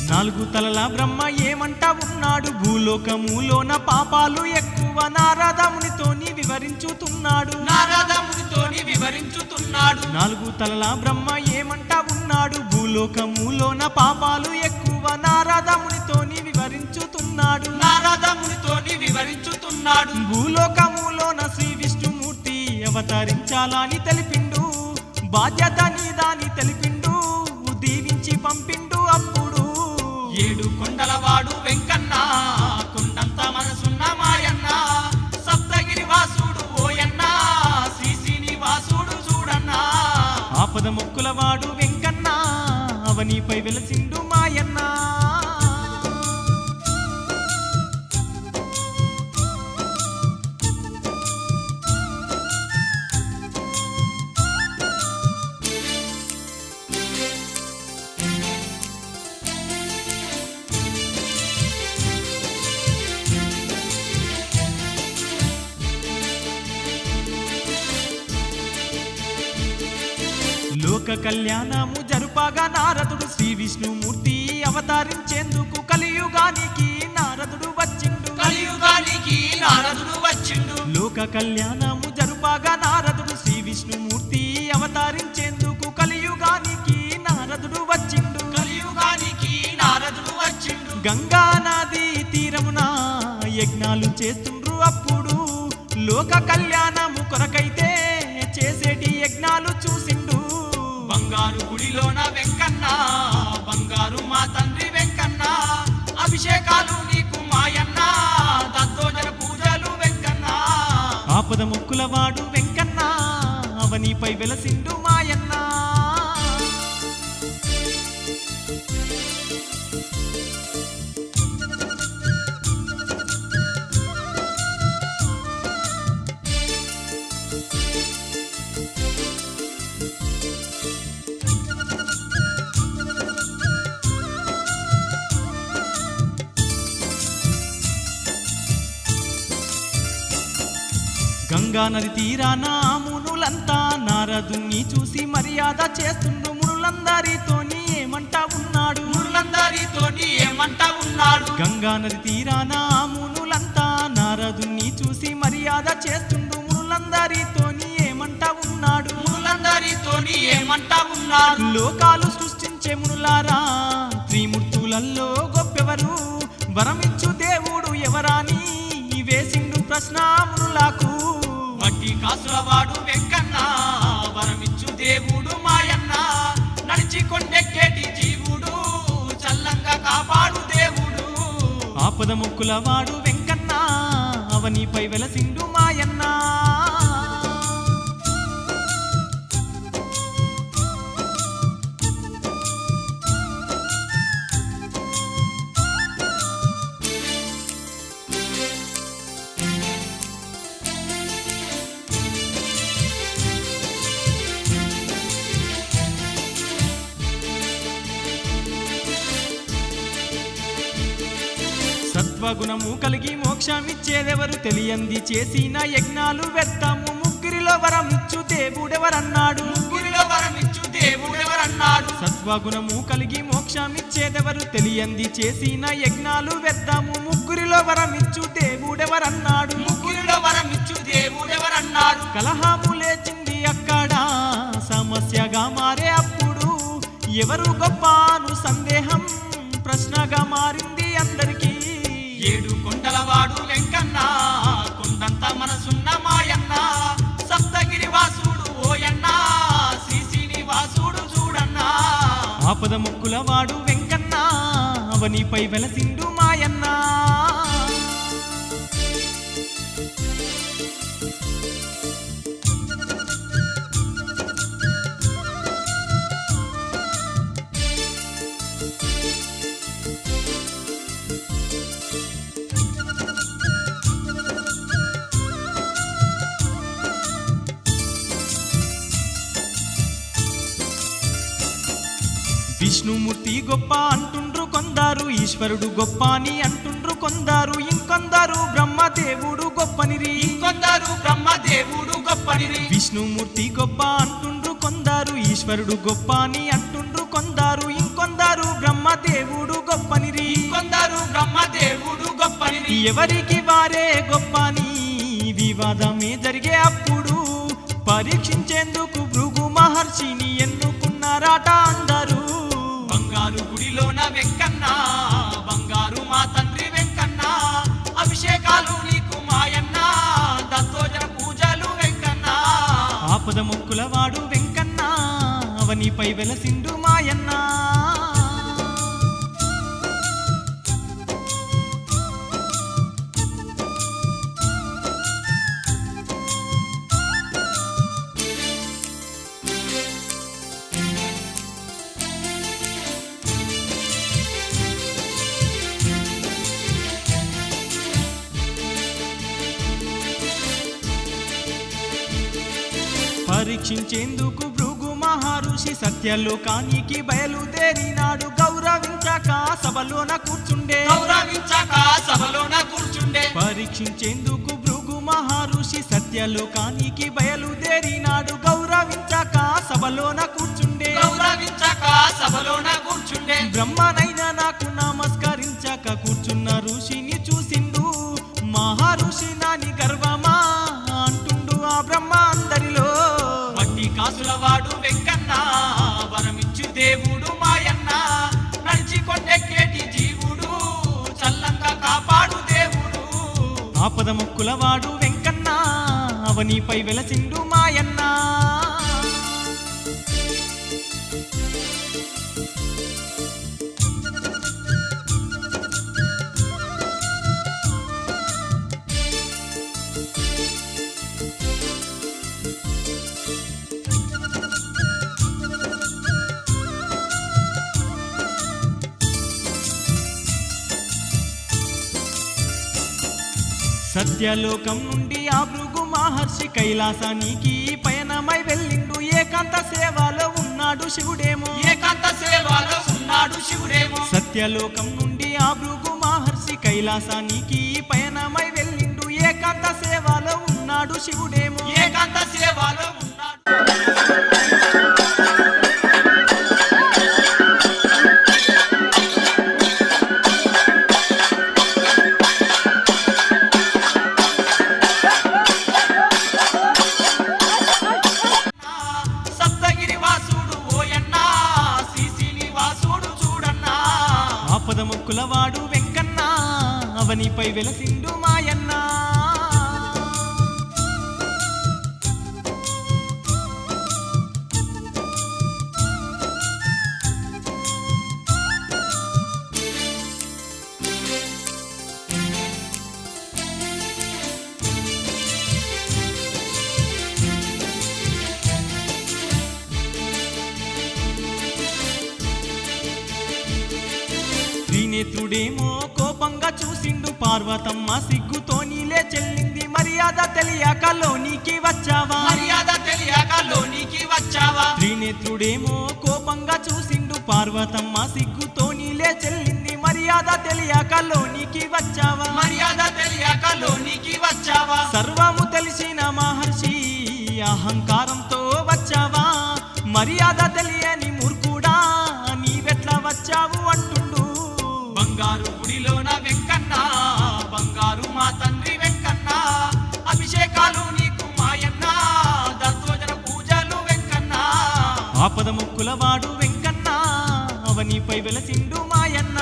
నాలుగు తలల బ్రహ్మ ఏమంటా ఉన్నాడు భూలోకములోన పాపాలు ఎక్కువ నారదమునితోని వివరించుతున్నాడు నారదమునితోని వివరించుతున్నాడు నాలుగు తలల బ్రహ్మ ఏమంటా ఉన్నాడు భూలోకములోన పాపాలు ఎక్కువ నారదమునితోని వివరించుతున్నాడు వివరించుతున్నాడు నారదమునితోని వివరించుతున్నాడు భూలోకములోన శ్రీ విష్ణుమూర్తి అవతరించాలని తెలిపిండు బాధ్యత నీదాని తెలిపిండు దీవించి పంపిండు అప్పుడు ఏడు కొండలవాడు వెంకన్న కొండంత మనసున్న మాయన్న సప్తగిరి వాసుడు ఓయన్న శ్రీశ్రీని వాసుడు చూడన్నా ఆపద మొక్కులవాడు వెంకన్న అవనిపై వెలసిండు మాయన్న లోక కళ్యాణము జరుపగా నారదుడు శ్రీ విష్ణుమూర్తి అవతరించేందుకు కలియుగానికి నారదుడు వచ్చిండు కలియుగానికి నారదుడు వచ్చిండు లోక కళ్యాణము జరుపగా నారదుడు శ్రీ విష్ణుమూర్తి అవతరించేందుకు కలియుగానికి నారదుడు వచ్చిండు కలియుగానికి నారదుడు వచ్చిండు గంగా నది తీరమున యజ్ఞాలు చేస్తుండ్రు అప్పుడు లోక కళ్యాణము కొరకైతే చేసేటి యజ్ఞాలు చూసిండు బంగారు గుడిలోన వెంకన్న బంగారు మా తండ్రి వెంకన్న అభిషేకాలు నీకు మాయన్న దద్దోజన పూజలు వెంకన్న ఆపద ముక్కులవాడు వెంకన్న అవనిపై వెలసిండు మాయన్న గంగా నది తీరాన మునులంతా నారదుని చూసి మర్యాద చేస్తుండ్రు మునులందరితోని ఏమంటా ఉన్నాడు మునులందరితోని ఏమంటా ఉన్నాడు గంగా నది తీరాన మునులంతా నారదుని చూసి మర్యాద చేస్తుండ్రు మునులందరితోని ఏమంటా ఉన్నాడు మునులందరితోని ఏమంటా ఉన్నాడు లోకాలు సృష్టించే మునులారా త్రిమూర్తులలో గొప్పెవరు వరమిచ్చు దేవుడు ఎవరాని వేసిండు ప్రశ్న మునులకు వడ్డీ కాసులవాడు వెంకన్న వరమిచ్చు దేవుడు మాయన్న నడిచి కొండెక్కేటి జీవుడు చల్లంగా కాపాడు దేవుడు ఆపద ముక్కులవాడు వెంకన్న అవనిపై వెలసిండు మాయన్న సత్వగుణము కలిగి మోక్షమిచ్చేదెవరు తెలియంది చేసిన యజ్ఞాలు వ్యర్థము ముగ్గురిలో వరమిచ్చు దేవుడెవరన్నాడు ముగ్గురిలో వరమిచ్చు దేవుడెవరన్నాడు సత్వగుణము కలిగి మోక్షమిచ్చేదెవరు తెలియంది చేసిన యజ్ఞాలు వ్యర్థము ముగ్గురిలో వరమిచ్చు దేవుడెవరన్నాడు ముగ్గురిలో వరమిచ్చు దేవుడెవరన్నాడు కలహము లేచింది అక్కడ సమస్యగా మారే అప్పుడు ఎవరు గొప్పను సందేహం ప్రశ్నగా మారింది అందరికీ ఏడు కొండలవాడు వెంకన్న కొండంత మనసున్న మాయన్న సప్తగిరి వాసుడు ఓయన్న శ్రీశ్రీని వాసుడు చూడన్నా ఆపద ముక్కులవాడు వెంకన్న అవనిపై వెలసిండు మాయన్న విష్ణుమూర్తి గొప్ప అంటుండ్రు కొందరు ఈశ్వరుడు గొప్ప అని అంటుండ్రు కొందరు ఇంకొందరు బ్రహ్మదేవుడు గొప్పనిరి ఇంకొందరు బ్రహ్మదేవుడు గొప్పనిరి విష్ణుమూర్తి గొప్ప అంటుండ్రు కొందరు ఈశ్వరుడు గొప్ప అని అంటుండ్రు కొందరు ఇంకొందరు బ్రహ్మదేవుడు గొప్పనిరి ఇంకొందరు బ్రహ్మదేవుడు గొప్పనిరి ఎవరికి వారే గొప్ప అని వివాదమే జరిగే అప్పుడు పరీక్షించేందుకు భృగు మహర్షిని ఎన్నుకున్నారట అందరూ బంగారు గుడిలోన వెంకన్న బంగారు మా తండ్రి వెంకన్న అవనిపై వెలసిండు మాయన్న పరీక్షించేందుకు భృగు మహర్షి సత్యలోకానికి బయలుదేరినాడు గౌరవించాక సభలోన కూర్చుండే పరీక్షించేందుకు భృగు మహర్షి సత్యలోకానికి బయలుదేరినాడు గౌరవించాక సభలోన కూర్చుండే బ్రహ్మనైనా నాకు నమస్కరించాక కూర్చున్న ఋషిని చూసిండు మహర్షి నాని గర్వమా అంటుండు ఆ బ్రహ్మ అందరిలో కాసులవాడు వెంకన్న వరమిచ్చు దేవుడు మాయన్న నడిచి కొండెక్కేటి జీవుడు చల్లంగా కాపాడు దేవుడు ఆపద ముక్కులవాడు వెంకన్న అవనిపై వెలసిండు మాయన్న సత్యలోకం నుండి ఆ భృగు మహర్షి కైలాసానికి పయనమై వెళ్ళిండు ఏకాంత సేవలో ఉన్నాడు శివుడేమో సత్యలోకం నుండి ఆ భృగు మహర్షి కైలాసానికి పయనమై వెళ్ళిండు ఏకాంత సేవలో ఉన్నాడు శివుడేమో ముక్కులవాడు వెంకన్న అవనిపై వెలసిండు మాయన్న త్రినేత్రుడేమో కోపంగా చూసిండు పార్వతమ్మ సిగ్గుతో నీలే చెల్లింది మర్యాద తెలియక లోనికి వచ్చావా త్రినేత్రుడేమో కోపంగా చూసిండు పార్వతమ్మ సిగ్గుతో నీలే చెల్లింది మర్యాద తెలియక లోనికి వచ్చావా సర్వము తెలిసిన మహర్షి అహంకారంతో వచ్చావా మర్యాద తెలియని మూర్ఖుడా నీవెట్లా వచ్చావు అంటుండు బంగారు గుడిలోన వెంకన్న బంగారు మా తండ్రి వెంకన్న అభిషేకాలు నీకు మాయన్న దత్తోజన పూజలు వెంకన్న ఆపద ముక్కులవాడు వెంకన్న అవనిపై వెలసిండు మాయన్న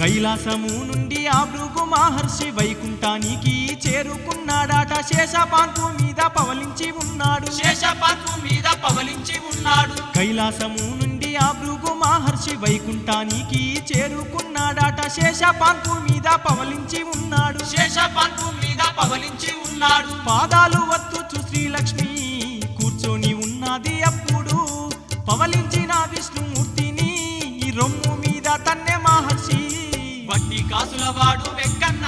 కైలాసము నుండి ఆ భృగు మహర్షి వైకుంఠానికి చేరుకున్నాడాట శేషపాన్పు మీద పవలించి ఉన్నాడు కైలాసము నుండి ఆ భృగు మహర్షి వైకుంఠానికి చేరుకున్నాడాట శేషపాన్పు మీద పవలించి ఉన్నాడు పాదాలు వత్తుచు శ్రీలక్ష్మి కూర్చొని ఉన్నది అప్పుడు పవలించిన విష్ణుమూర్తిని రొమ్ము మీద తన్నే మహర్షి వడ్డీ కాసులవాడు వెంకన్న